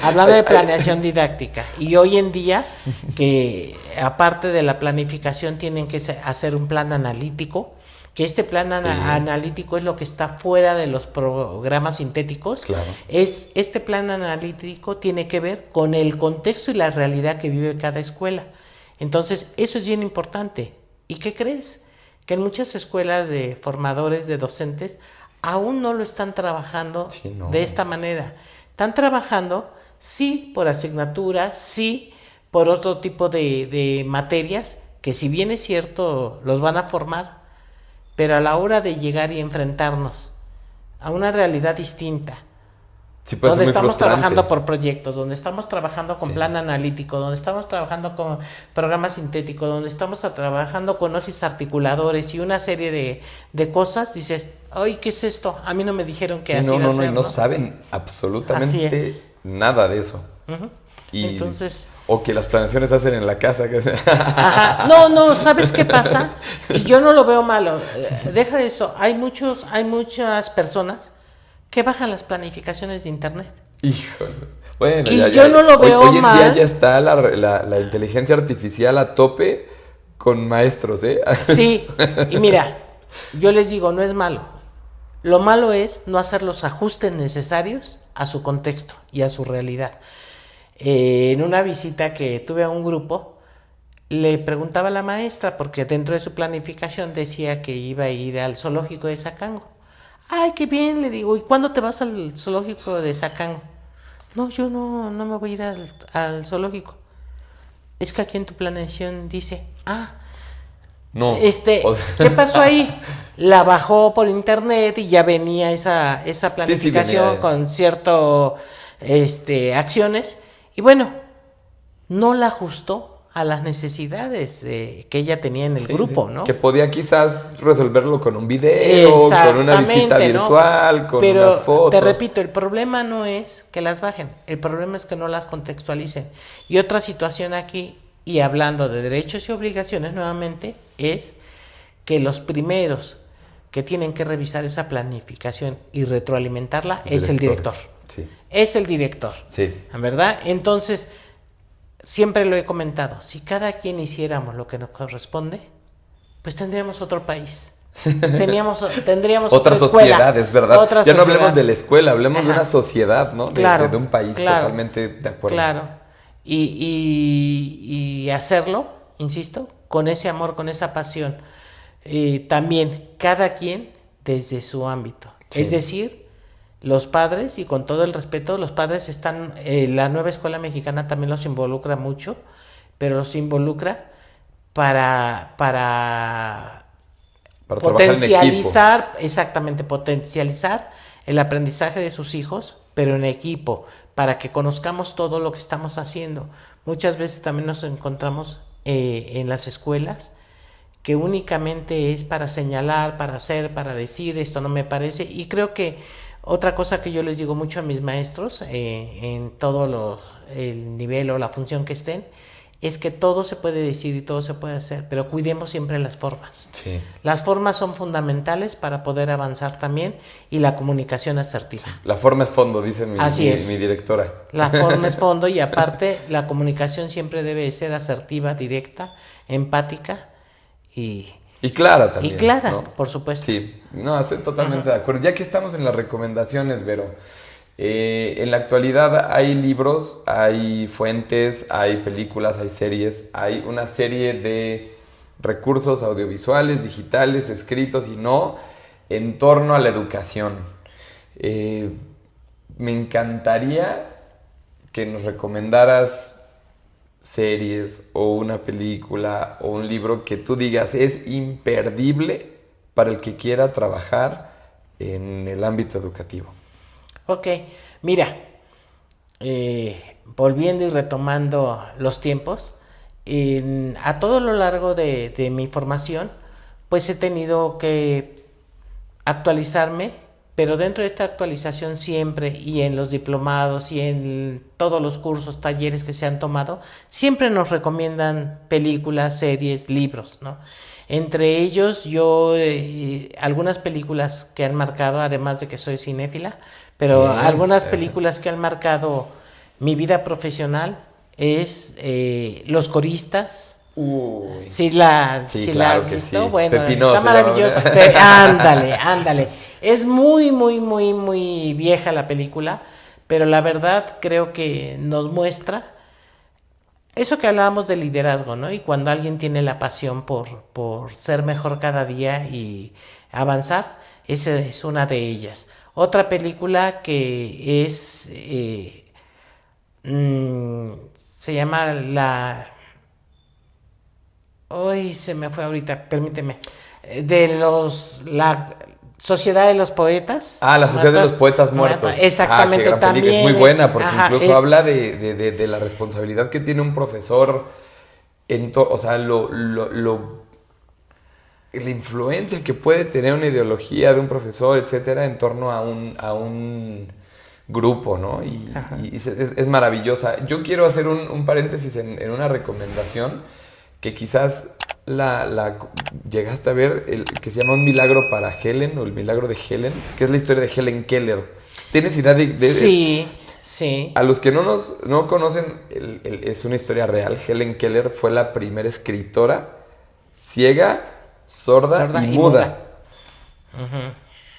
Hablando de planeación didáctica. Y hoy en día, que aparte de la planificación, tienen que hacer un plan analítico, que este plan analítico es lo que está fuera de los programas sintéticos. Claro. Este plan analítico tiene que ver con el contexto y la realidad que vive cada escuela. Entonces, eso es bien importante. ¿Y qué crees? Que en muchas escuelas de formadores de docentes aún no lo están trabajando de esta manera. Están trabajando, sí, por asignaturas, sí, por otro tipo de materias, que si bien es cierto, los van a formar, pero a la hora de llegar y enfrentarnos a una realidad distinta, donde estamos trabajando por proyectos, donde estamos trabajando con plan analítico, donde estamos trabajando con programa sintético, donde estamos trabajando con office articuladores y una serie de cosas, dices, ay, ¿qué es esto? A mí no me dijeron que así iba a ser, no saben absolutamente nada de eso. Y, entonces, o que las planeaciones se hacen en la casa. Ajá. No, ¿sabes qué pasa? Y yo no lo veo malo. Deja de eso. Hay muchas personas que bajan las planificaciones de internet. Híjole. Bueno, y yo no lo veo mal. Hoy en día ya está la inteligencia artificial a tope con maestros, ¿eh? Sí, y mira, yo les digo, no es malo. Lo malo es no hacer los ajustes necesarios a su contexto y a su realidad. En una visita que tuve a un grupo, le preguntaba a la maestra, porque dentro de su planificación decía que iba a ir al zoológico de Zacango. Ay, qué bien, le digo, ¿y cuándo te vas al zoológico de Zacango? No, yo no me voy a ir al zoológico. Es que aquí en tu planeación dice, No. ¿qué pasó ahí? La bajó por internet y ya venía esa planificación venía. con cierto acciones, y bueno, no la ajustó a las necesidades que ella tenía en el grupo, ¿no? Que podía quizás resolverlo con un video, con una visita virtual, ¿no? Con pero unas fotos. Te repito, el problema no es que las bajen, el problema es que no las contextualicen. Y otra situación aquí, y hablando de derechos y obligaciones nuevamente, es que los primeros que tienen que revisar esa planificación y retroalimentarla es el director. Sí. Es el director. Sí. ¿Verdad? Entonces, siempre lo he comentado, si cada quien hiciéramos lo que nos corresponde, pues tendríamos otro país. Tendríamos otra sociedad, es verdad. Otra ya no sociedad. hablemos de la escuela, hablemos de una sociedad, ¿no? Claro, de un país, totalmente de acuerdo. Claro. Y hacerlo, insisto, con ese amor, con esa pasión. También cada quien desde su ámbito. Sí. Es decir, los padres, y con todo el respeto, los padres están, la nueva escuela mexicana también los involucra mucho, pero los involucra para potencializar, exactamente, potencializar el aprendizaje de sus hijos, pero en equipo, para que conozcamos todo lo que estamos haciendo. Muchas veces también nos encontramos en las escuelas que únicamente es para señalar, para hacer, para decir, esto no me parece, y creo que otra cosa que yo les digo mucho a mis maestros, en todo el nivel o la función que estén, es que todo se puede decir y todo se puede hacer, pero cuidemos siempre las formas. Sí. Las formas son fundamentales para poder avanzar también, y la comunicación asertiva. Sí. La forma es fondo, dice mi directora. La forma es fondo, y aparte la comunicación siempre debe ser asertiva, directa, empática y clara también. Y clara, ¿no? Por supuesto. Sí, no, estoy totalmente de acuerdo. Ya que estamos en las recomendaciones, Vero, en la actualidad hay libros, hay fuentes, hay películas, hay series, hay una serie de recursos audiovisuales, digitales, escritos y no, en torno a la educación. Me encantaría que nos recomendaras series o una película o un libro que tú digas es imperdible para el que quiera trabajar en el ámbito educativo. Ok, mira, volviendo y retomando los tiempos, a todo lo largo de mi formación, pues he tenido que actualizarme, pero dentro de esta actualización siempre, y en los diplomados y en todos los cursos, talleres que se han tomado, siempre nos recomiendan películas, series, libros, ¿no? Entre ellos yo, algunas películas que han marcado, además de que soy cinéfila, pero algunas películas que han marcado mi vida profesional es Los Coristas. Si la has visto, sí. Bueno, Pepinosa, está maravilloso. Ándale. Es muy, muy, muy, muy vieja la película, pero la verdad creo que nos muestra eso que hablábamos de liderazgo, ¿no? Y cuando alguien tiene la pasión por ser mejor cada día y avanzar, esa es una de ellas. Otra película que es se llama Uy, se me fue ahorita, permíteme. La Sociedad de los Poetas. La Sociedad de los Poetas Muertos. Exactamente, qué gran también. Película. Es muy buena porque incluso habla de la responsabilidad que tiene un profesor, o sea, la influencia que puede tener una ideología de un profesor, etcétera, en torno a un grupo, ¿no? Y es maravillosa. Yo quiero hacer un paréntesis en una recomendación que quizás la llegaste a ver, que se llama Un milagro para Helen, o El milagro de Helen, que es la historia de Helen Keller. ¿Tienes idea de Sí. A los que no conocen, es una historia real. Helen Keller fue la primera escritora ciega, sorda y muda. Uh-huh.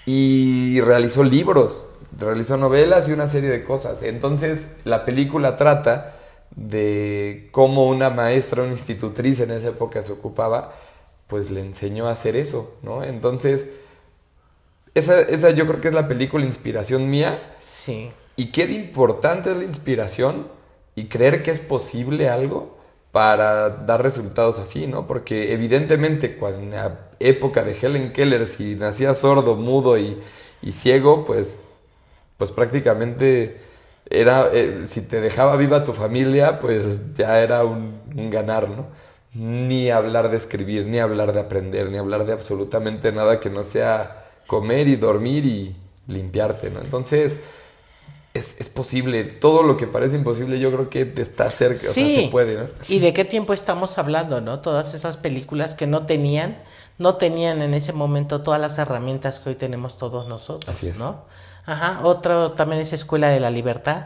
Y realizó libros. realizó novelas y una serie de cosas. Entonces, la película trata de cómo una maestra, una institutriz en esa época se ocupaba, pues le enseñó a hacer eso, ¿no? Entonces, esa yo creo que es la película inspiración mía. Sí. Y qué importante es la inspiración y creer que es posible algo para dar resultados así, ¿no? Porque evidentemente cuando en la época de Helen Keller, si nacía sordo, mudo y ciego, pues prácticamente era, si te dejaba viva tu familia, pues ya era un ganar, ¿no? Ni hablar de escribir, ni hablar de aprender, ni hablar de absolutamente nada que no sea comer y dormir y limpiarte, ¿no? Entonces, es posible. Todo lo que parece imposible yo creo que está cerca, Sí. o sea, se puede, ¿no? ¿Y de qué tiempo estamos hablando, no? Todas esas películas que no tenían en ese momento todas las herramientas que hoy tenemos todos nosotros, Así es. ¿no? Ajá, otro también es Escuela de la Libertad.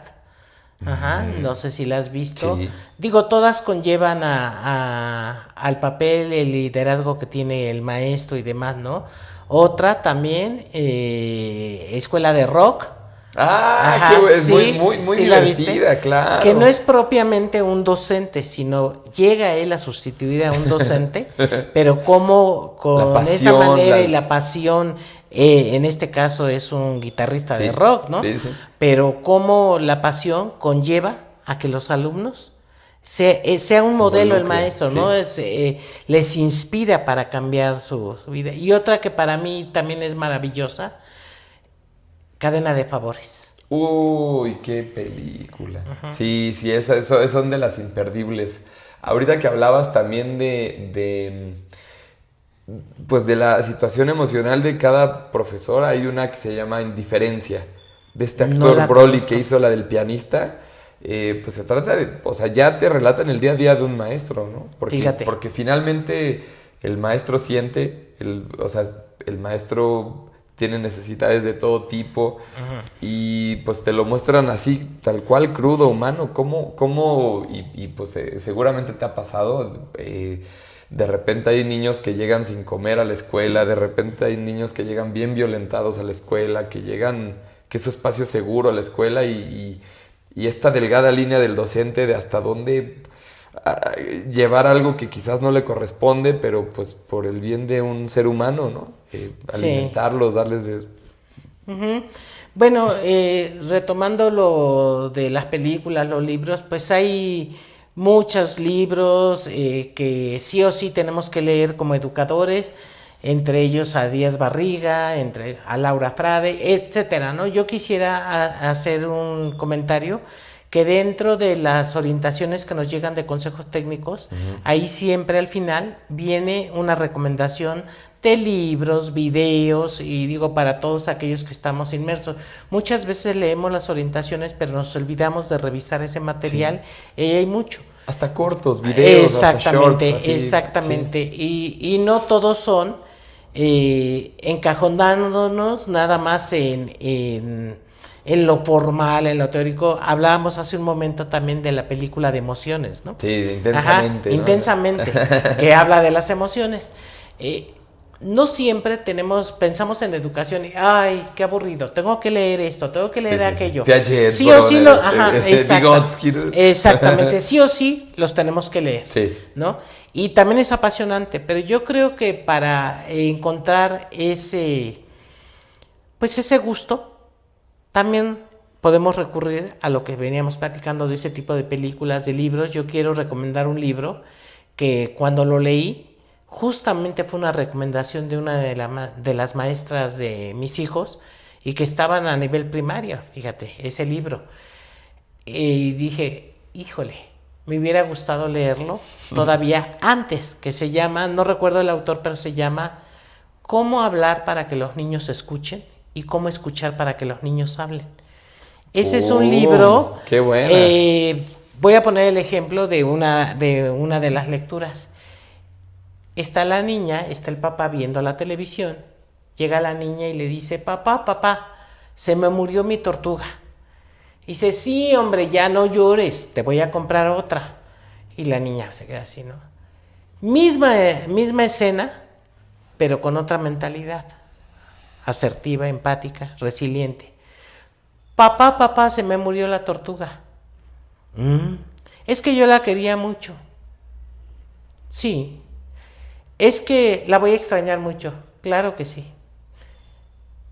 Ajá, no sé si la has visto. Sí. Digo, todas conllevan al papel, el liderazgo que tiene el maestro y demás, ¿no? Otra también, Escuela de Rock. Ah, Ajá, es sí, muy sí la viste. divertida, claro. Que no es propiamente un docente, sino llega él a sustituir a un docente, pero como con esa pasión, manera y la pasión, en este caso es un guitarrista Sí, de rock, ¿no? sí, sí. Pero como la pasión conlleva a que los alumnos sea un modelo el involucren, maestro, sí. ¿no? Les inspira para cambiar su vida. Y otra que para mí también es maravillosa, Cadena de Favores. Uy, qué película. Sí, eso son de las imperdibles. Ahorita que hablabas también pues de la situación emocional de cada profesor, hay una que se llama Indiferencia, de este No actor la Broly conozco. que hizo la del pianista. Pues se trata de, o sea, ya te relatan el día a día de un maestro, ¿no? Fíjate. Porque finalmente el maestro siente, o sea, el maestro tiene necesidades de todo tipo y pues te lo muestran así, tal cual, crudo, humano, pues seguramente te ha pasado, de repente hay niños que llegan sin comer a la escuela, de repente hay niños que llegan bien violentados a la escuela, que es su espacio seguro a la escuela y esta delgada línea del docente de hasta dónde llevar algo que quizás no le corresponde, pero pues por el bien de un ser humano, ¿no? Sí. Alimentarlos, darles de... Ujú. Bueno, retomando lo de las películas, los libros, pues hay muchos libros que sí o sí tenemos que leer como educadores, entre ellos a Díaz Barriga, a Laura Frade, etcétera, ¿no? Yo quisiera hacer un comentario que dentro de las orientaciones que nos llegan de consejos técnicos, ahí siempre al final viene una recomendación de libros, videos, y digo para todos aquellos que estamos inmersos. Muchas veces leemos las orientaciones, pero nos olvidamos de revisar ese material, y hay mucho. Hasta cortos, videos, Exactamente, hasta shorts, así, exactamente. sí. Y no todos son encajonándonos nada más en lo formal, en lo teórico. Hablábamos hace un momento también de la película de emociones, ¿no? Sí, intensamente. Ajá, ¿no? Intensamente, que habla de las emociones. No siempre pensamos en educación y, ay, qué aburrido, tengo que leer esto, tengo que leer aquello. Piaget, sí o sí, Vygotsky. Exactamente, sí o sí los tenemos que leer, Sí. ¿no? Y también es apasionante, pero yo creo que para encontrar ese gusto, también podemos recurrir a lo que veníamos platicando de ese tipo de películas, de libros. Yo quiero recomendar un libro que cuando lo leí, justamente fue una recomendación de una de las maestras de mis hijos y que estaban a nivel primario, fíjate, ese libro. Y dije, híjole, me hubiera gustado leerlo todavía antes, que se llama, no recuerdo el autor, pero se llama Cómo hablar para que los niños escuchen y cómo escuchar para que los niños hablen. Ese es un libro. ¡Qué buena! Voy a poner el ejemplo de una de las lecturas. Está la niña, está el papá viendo la televisión. Llega la niña y le dice, papá, se me murió mi tortuga. Y dice, sí, hombre, ya no llores, te voy a comprar otra. Y la niña se queda así, ¿no? Misma escena, pero con otra mentalidad. Asertiva, empática, resiliente. papá, se me murió la tortuga. Es que yo la quería mucho. Sí. Es que la voy a extrañar mucho. Claro que sí.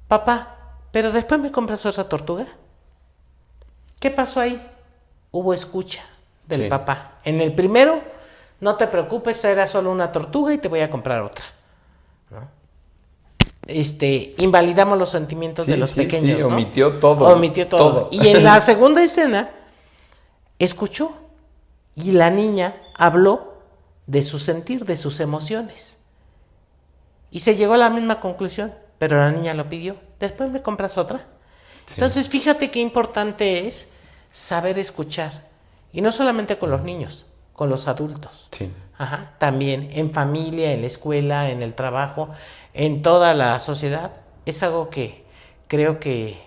Papá, ¿pero después me compras otra tortuga? ¿Qué pasó ahí? Hubo escucha del papá. En el primero, no te preocupes, era solo una tortuga y te voy a comprar otra, ¿no? Invalidamos los sentimientos de los pequeños, ¿no? Omitió todo. Y en la segunda escena, escuchó y la niña habló de su sentir, de sus emociones. Y se llegó a la misma conclusión, pero la niña lo pidió. ¿Después me compras otra? Sí. Entonces, fíjate qué importante es saber escuchar. Y no solamente con los niños, con los adultos. Sí. Ajá, también en familia, en la escuela, en el trabajo, en toda la sociedad. Es algo que creo que,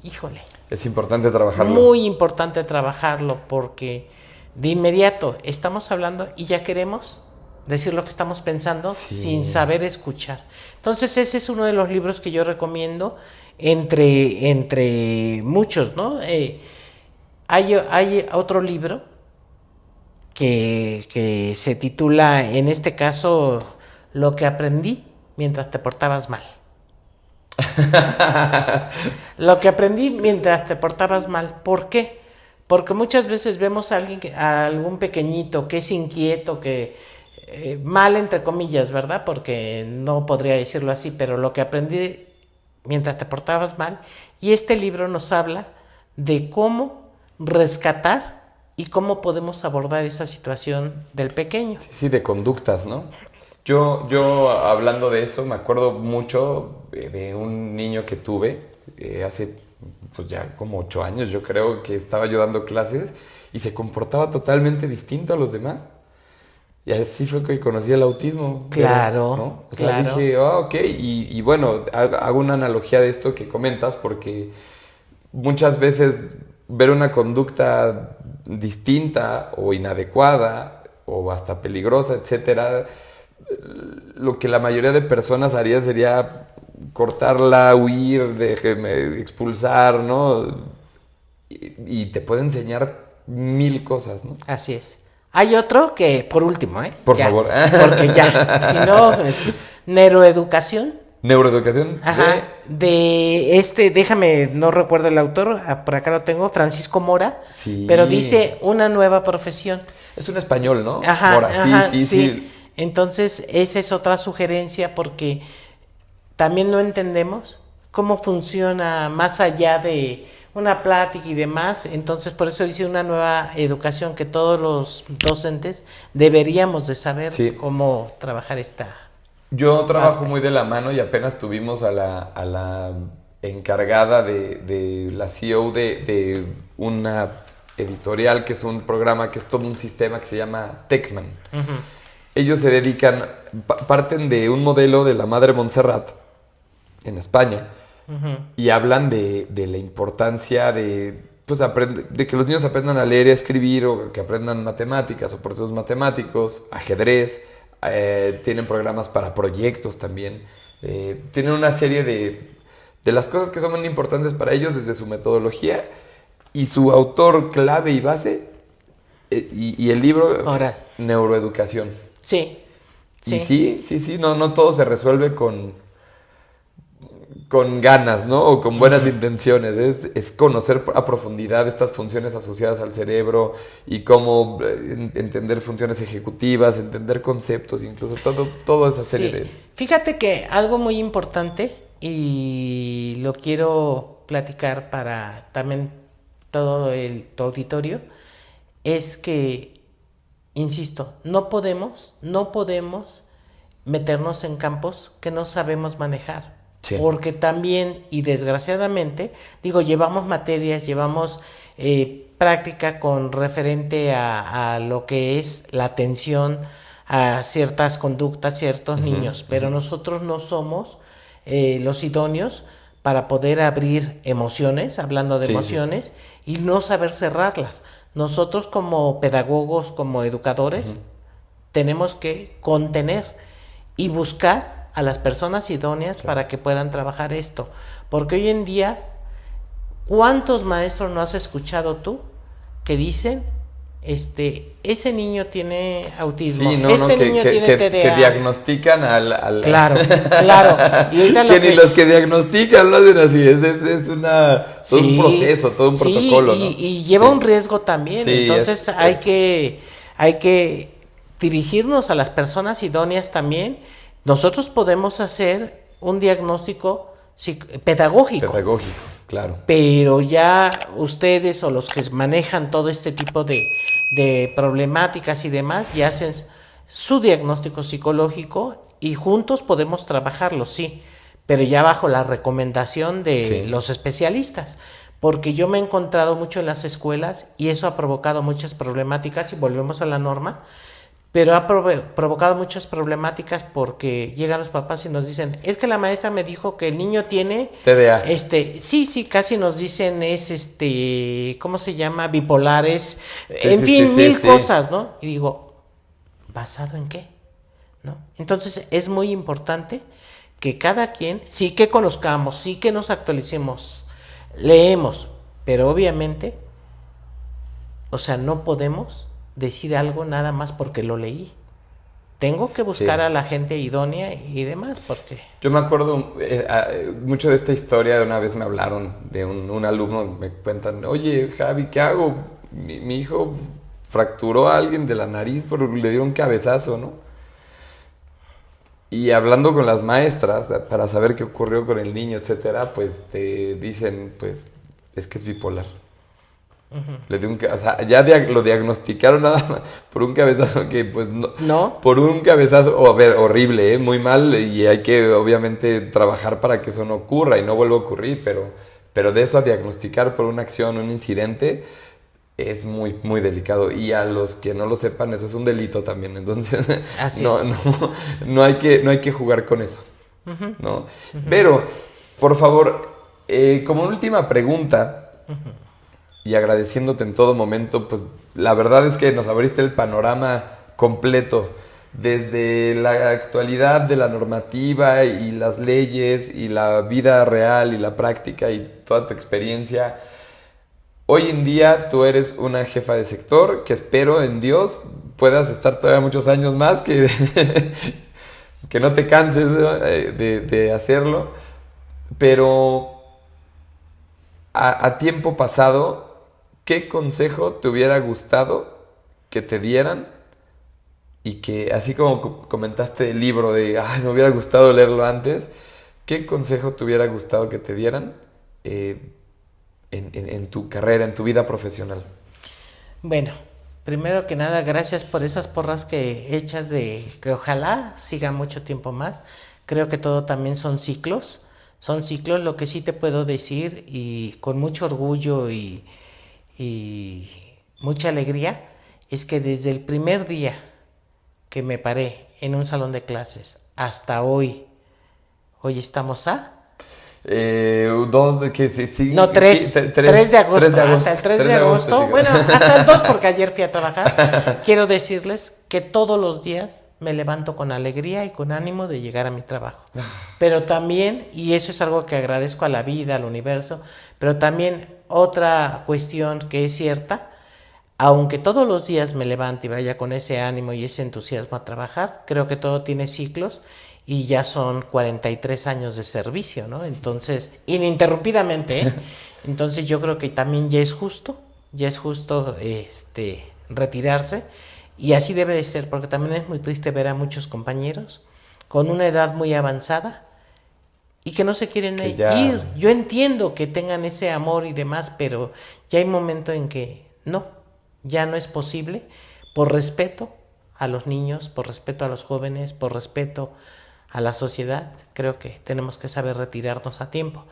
híjole. Es importante trabajarlo. Muy importante trabajarlo porque de inmediato estamos hablando y ya queremos decir lo que estamos pensando sin saber escuchar. Entonces ese es uno de los libros que yo recomiendo entre muchos, ¿no? Hay otro libro que se titula, en este caso, Lo que aprendí mientras te portabas mal. Lo que aprendí mientras te portabas mal. ¿Por qué? Porque muchas veces vemos a algún pequeñito que es inquieto, que mal entre comillas, ¿verdad? Porque no podría decirlo así, pero lo que aprendí mientras te portabas mal. Y este libro nos habla de cómo rescatar y cómo podemos abordar esa situación del pequeño. Sí, de conductas, ¿no? Yo hablando de eso, me acuerdo mucho de un niño que tuve hace pues ya como 8 años, yo creo, que estaba yo dando clases y se comportaba totalmente distinto a los demás. Y así fue que conocí el autismo. Claro, ¿no? O sea, dije, ok, y bueno, hago una analogía de esto que comentas porque muchas veces ver una conducta distinta o inadecuada o hasta peligrosa, etcétera, lo que la mayoría de personas harían sería cortarla, huir, expulsar, ¿no? Y te puede enseñar 1000 cosas, ¿no? Así es. Hay otro que, por último, Por favor. Porque ya, si no, es neuroeducación. Neuroeducación. Ajá, déjame, no recuerdo el autor, por acá lo tengo, Francisco Mora, sí. Pero dice una nueva profesión. Es un español, ¿no? Ajá, Mora, sí. Entonces, esa es otra sugerencia porque también no entendemos cómo funciona más allá de una plática y demás. Entonces, por eso dice una nueva educación que todos los docentes deberíamos de saber cómo trabajar esta. Yo trabajo muy de la mano y apenas tuvimos a la encargada de la CEO de una editorial, que es un programa que es todo un sistema que se llama Techman. Uh-huh. Ellos se dedican, parten de un modelo de la Madre Montserrat en España, uh-huh, y hablan de la importancia de que los niños aprendan a leer y a escribir, o que aprendan matemáticas o procesos matemáticos, ajedrez. Tienen programas para proyectos también. Tienen una serie de las cosas que son muy importantes para ellos desde su metodología, y su autor clave y base y el libro Neuroeducación. Sí. Y sí, no todo se resuelve con ganas, ¿no? O con buenas intenciones. Es conocer a profundidad estas funciones asociadas al cerebro y cómo entender funciones ejecutivas, entender conceptos, incluso toda esa serie de... Fíjate que algo muy importante, y lo quiero platicar para también todo tu auditorio, es que, insisto, no podemos meternos en campos que no sabemos manejar. Sí. Porque también, y desgraciadamente, llevamos materias, llevamos práctica con referente a lo que es la atención a ciertas conductas, ciertos niños, pero nosotros no somos los idóneos para poder abrir emociones, hablando de emociones, y no saber cerrarlas. Nosotros como pedagogos, como educadores, tenemos que contener y buscar a las personas idóneas para que puedan trabajar esto, porque hoy en día ¿Cuántos maestros no has escuchado tú que dicen, ese niño tiene autismo, Sí, no, este no, niño tiene que TDA? diagnostican al... Claro, claro. Y ahorita que ni los que diagnostican lo hacen así, todo un proceso, todo un protocolo, ¿no? Y lleva Sí. un riesgo también, Sí, entonces hay que dirigirnos a las personas idóneas también. Nosotros podemos hacer un diagnóstico pedagógico, claro. pero ya ustedes o los que manejan todo este tipo de problemáticas y demás, ya hacen su diagnóstico psicológico y juntos podemos trabajarlo, sí, pero ya bajo la recomendación de los especialistas, porque yo me he encontrado mucho en las escuelas y eso ha provocado muchas problemáticas y volvemos a la norma. Pero ha provocado muchas problemáticas porque llegan los papás y nos dicen, es que la maestra me dijo que el niño tiene TDA. Sí, casi nos dicen ¿cómo se llama? Bipolares, Sí, mil cosas, ¿no? Y digo, ¿basado en qué? ¿No? Entonces es muy importante que cada quien, sí que conozcamos, sí que nos actualicemos, leemos, pero obviamente, o sea, no podemos decir algo nada más porque lo leí. Tengo que buscar a la gente idónea y demás, porque... Yo me acuerdo mucho de esta historia. De una vez me hablaron de un alumno, me cuentan, oye, Javi, ¿qué hago? Mi hijo fracturó a alguien de la nariz porque le dio un cabezazo, ¿no? Y hablando con las maestras para saber qué ocurrió con el niño, etcétera, pues te dicen, pues, es que es bipolar. Le dio o sea, ya lo diagnosticaron nada más por un cabezazo que pues no. Por un cabezazo, a ver, horrible, muy mal, y hay que obviamente trabajar para que eso no ocurra y no vuelva a ocurrir, pero de eso a diagnosticar por una acción, un incidente, es muy, muy delicado. Y a los que no lo sepan, eso es un delito también. Entonces, no hay que jugar con eso, ¿no? Pero, por favor, como última pregunta, y agradeciéndote en todo momento, pues la verdad es que nos abriste el panorama completo, desde la actualidad de la normativa y las leyes y la vida real y la práctica y toda tu experiencia. Hoy en día tú eres una jefa de sector que espero en Dios puedas estar todavía muchos años más, que no te canses de hacerlo, pero a tiempo pasado, ¿qué consejo te hubiera gustado que te dieran? Y que, así como comentaste el libro de, ay, me hubiera gustado leerlo antes, ¿qué consejo te hubiera gustado que te dieran en tu carrera, en tu vida profesional? Bueno, primero que nada, gracias por esas porras que echas de que ojalá siga mucho tiempo más. Creo que todo también son ciclos. Son ciclos. Lo que sí te puedo decir, y con mucho orgullo y mucha alegría, es que desde el primer día que me paré en un salón de clases hasta hoy estamos a... 2 de que sí, no, 3 de agosto, hasta el 3 de agosto, sí. Bueno, hasta el 2 porque ayer fui a trabajar. Quiero decirles que todos los días me levanto con alegría y con ánimo de llegar a mi trabajo. Pero también, y eso es algo que agradezco a la vida, al universo, pero también otra cuestión que es cierta, aunque todos los días me levante y vaya con ese ánimo y ese entusiasmo a trabajar, creo que todo tiene ciclos y ya son 43 años de servicio, ¿no? Entonces, ininterrumpidamente, ¿eh? Entonces yo creo que también ya es justo retirarse, y así debe de ser, porque también es muy triste ver a muchos compañeros con una edad muy avanzada y que no se quieren ir. Yo entiendo que tengan ese amor y demás, pero ya hay momento en que ya no es posible, por respeto a los niños, por respeto a los jóvenes, por respeto a la sociedad. Creo que tenemos que saber retirarnos a tiempo.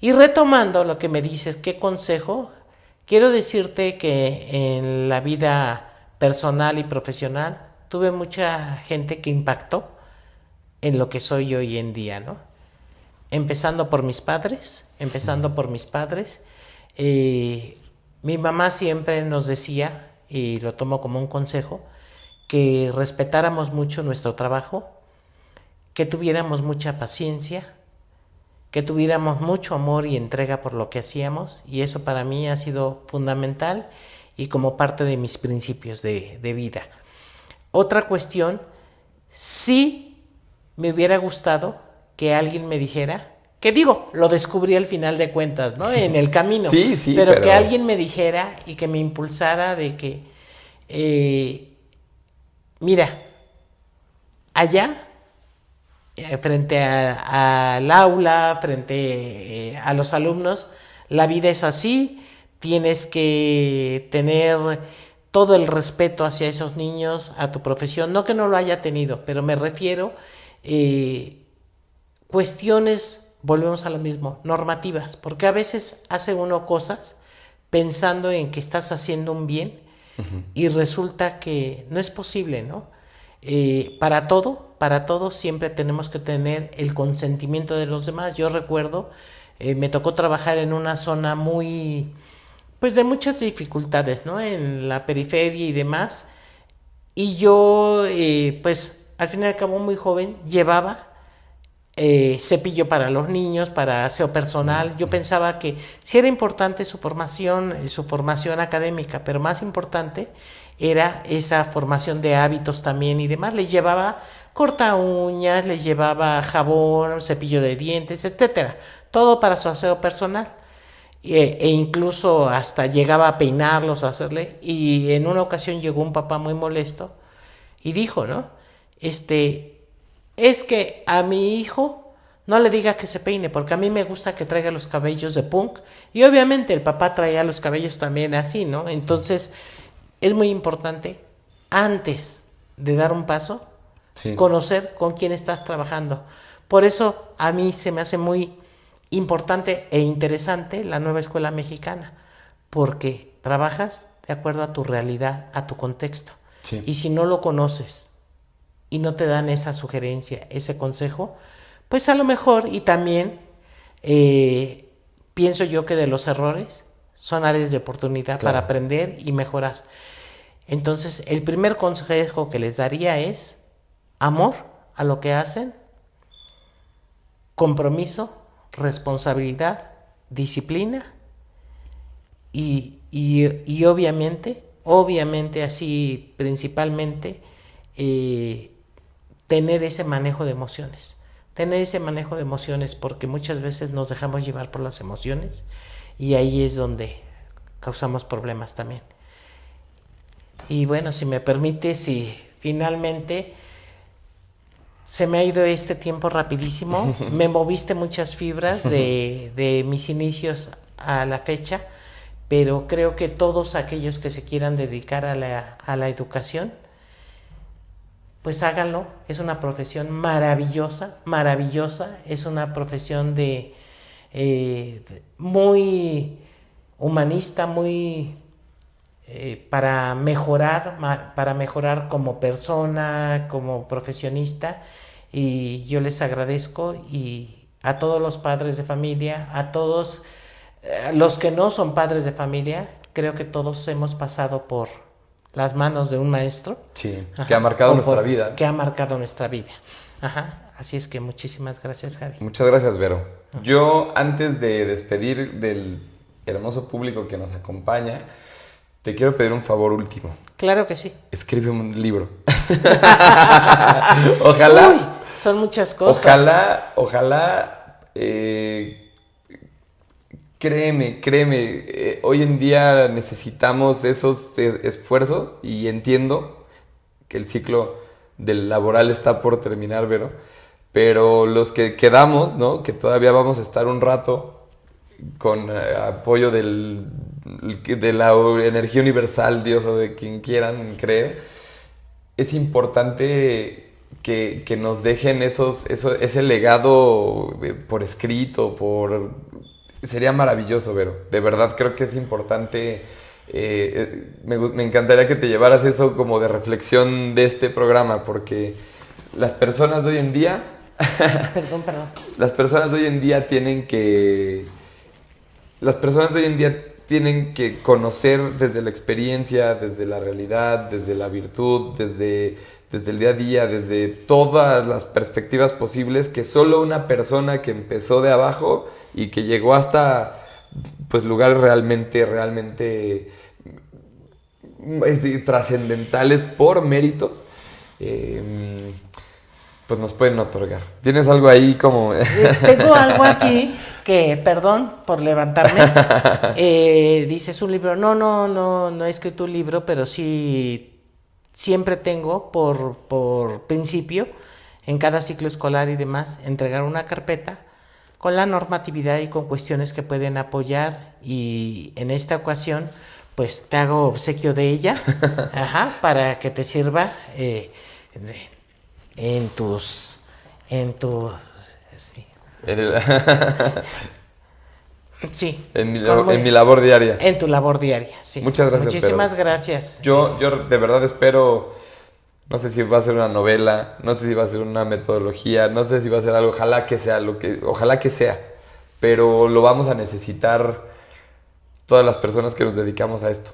Y retomando lo que me dices, ¿qué consejo? Quiero decirte que en la vida personal y profesional tuve mucha gente que impactó en lo que soy hoy en día, ¿no? Empezando por mis padres. Mi mamá siempre nos decía, y lo tomo como un consejo, que respetáramos mucho nuestro trabajo, que tuviéramos mucha paciencia, que tuviéramos mucho amor y entrega por lo que hacíamos, y eso para mí ha sido fundamental y como parte de mis principios de vida. Otra cuestión, sí me hubiera gustado que alguien me dijera, que digo, lo descubrí al final de cuentas, ¿no? En el camino. Sí, pero que alguien me dijera y que me impulsara de que, mira, allá, frente al aula, frente a los alumnos, la vida es así, tienes que tener todo el respeto hacia esos niños, a tu profesión, no que no lo haya tenido, pero me refiero cuestiones, volvemos a lo mismo, normativas, porque a veces hace uno cosas pensando en que estás haciendo un bien y resulta que no es posible, ¿no? Para todo siempre tenemos que tener el consentimiento de los demás. Yo recuerdo, me tocó trabajar en una zona muy, pues de muchas dificultades, ¿no? En la periferia y demás, y yo, pues al fin y al cabo muy joven, llevaba cepillo para los niños, para aseo personal. Yo pensaba que sí era importante su formación académica, pero más importante era esa formación de hábitos también y demás. Les llevaba corta uñas, les llevaba jabón, cepillo de dientes, etcétera, todo para su aseo personal. E incluso hasta llegaba a peinarlos, a hacerle, y en una ocasión llegó un papá muy molesto y dijo, ¿no? Es que a mi hijo no le diga que se peine, porque a mí me gusta que traiga los cabellos de punk, y obviamente el papá traía los cabellos también así, ¿no? Entonces es muy importante, antes de dar un paso, conocer con quién estás trabajando. Por eso a mí se me hace muy importante e interesante la nueva escuela mexicana, porque trabajas de acuerdo a tu realidad, a tu contexto. Sí. Y si no lo conoces y no te dan esa sugerencia, ese consejo, pues a lo mejor, y también pienso yo que de los errores son áreas de oportunidad para aprender y mejorar. Entonces, el primer consejo que les daría es amor a lo que hacen, compromiso, responsabilidad, disciplina y obviamente así principalmente, tener ese manejo de emociones. Porque muchas veces nos dejamos llevar por las emociones y ahí es donde causamos problemas también. Y bueno, si me permites, y finalmente se me ha ido este tiempo rapidísimo. Me moviste muchas fibras de mis inicios a la fecha, pero creo que todos aquellos que se quieran dedicar a la educación, pues háganlo. Es una profesión maravillosa, es una profesión muy humanista, muy para mejorar como persona, como profesionista, y yo les agradezco, y a todos los padres de familia, a todos los que no son padres de familia, creo que todos hemos pasado por las manos de un maestro. Sí, que ha marcado nuestra vida. Que ha marcado nuestra vida. Ajá. Así es que muchísimas gracias, Javi. Muchas gracias, Vero. Yo, antes de despedir del hermoso público que nos acompaña, te quiero pedir un favor último. Claro que sí. Escribe un libro. Ojalá. Uy, son muchas cosas. Ojalá. Créeme, hoy en día necesitamos esos esfuerzos, y entiendo que el ciclo del laboral está por terminar, Vero, pero los que quedamos, ¿no? Que todavía vamos a estar un rato con apoyo de la energía universal, Dios, o de quien quieran creer, es importante que nos dejen ese legado por escrito, sería maravilloso, Vero. De verdad creo que es importante. Me encantaría que te llevaras eso como de reflexión de este programa, porque las personas de hoy en día Perdón. las personas de hoy en día tienen que conocer desde la experiencia, desde la realidad, desde la virtud, desde desde el día a día, desde todas las perspectivas posibles, que solo una persona que empezó de abajo y que llegó hasta pues lugares realmente trascendentales por méritos, pues nos pueden otorgar. ¿Tienes algo ahí como...? Tengo algo aquí que, perdón por levantarme, dices un libro. No he escrito un libro, pero sí siempre tengo por principio, en cada ciclo escolar y demás, entregar una carpeta con la normatividad y con cuestiones que pueden apoyar, y en esta ocasión pues te hago obsequio de ella, para que te sirva en tu sí. Sí. En mi labor diaria. En tu labor diaria, sí. Muchas gracias. Muchísimas gracias. Yo de verdad espero, no sé si va a ser una novela, no sé si va a ser una metodología, no sé si va a ser algo, ojalá que sea, pero lo vamos a necesitar todas las personas que nos dedicamos a esto.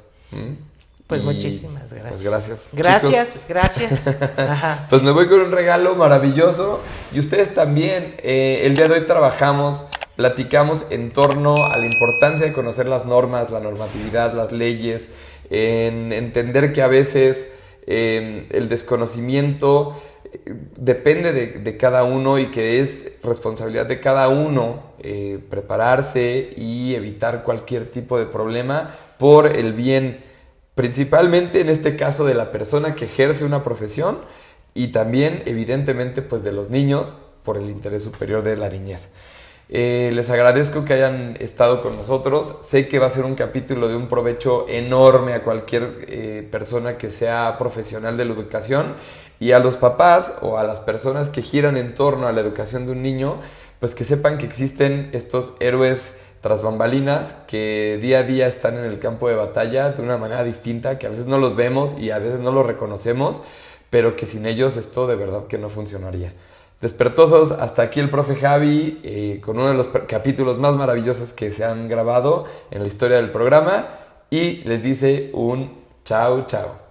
Pues muchísimas gracias. Pues Gracias. Ajá, pues me voy con un regalo maravilloso, y ustedes también. El día de hoy platicamos en torno a la importancia de conocer las normas, la normatividad, las leyes, en entender que a veces el desconocimiento depende de cada uno, y que es responsabilidad de cada uno prepararse y evitar cualquier tipo de problema por el bien, principalmente en este caso de la persona que ejerce una profesión, y también evidentemente pues de los niños, por el interés superior de la niñez. Les agradezco que hayan estado con nosotros. Sé que va a ser un capítulo de un provecho enorme a cualquier persona que sea profesional de la educación, y a los papás o a las personas que giran en torno a la educación de un niño, pues que sepan que existen estos héroes tras bambalinas que día a día están en el campo de batalla de una manera distinta, que a veces no los vemos y a veces no los reconocemos, pero que sin ellos esto de verdad que no funcionaría. Despertosos, hasta aquí el profe Javi con uno de los capítulos más maravillosos que se han grabado en la historia del programa, y les dice un chao.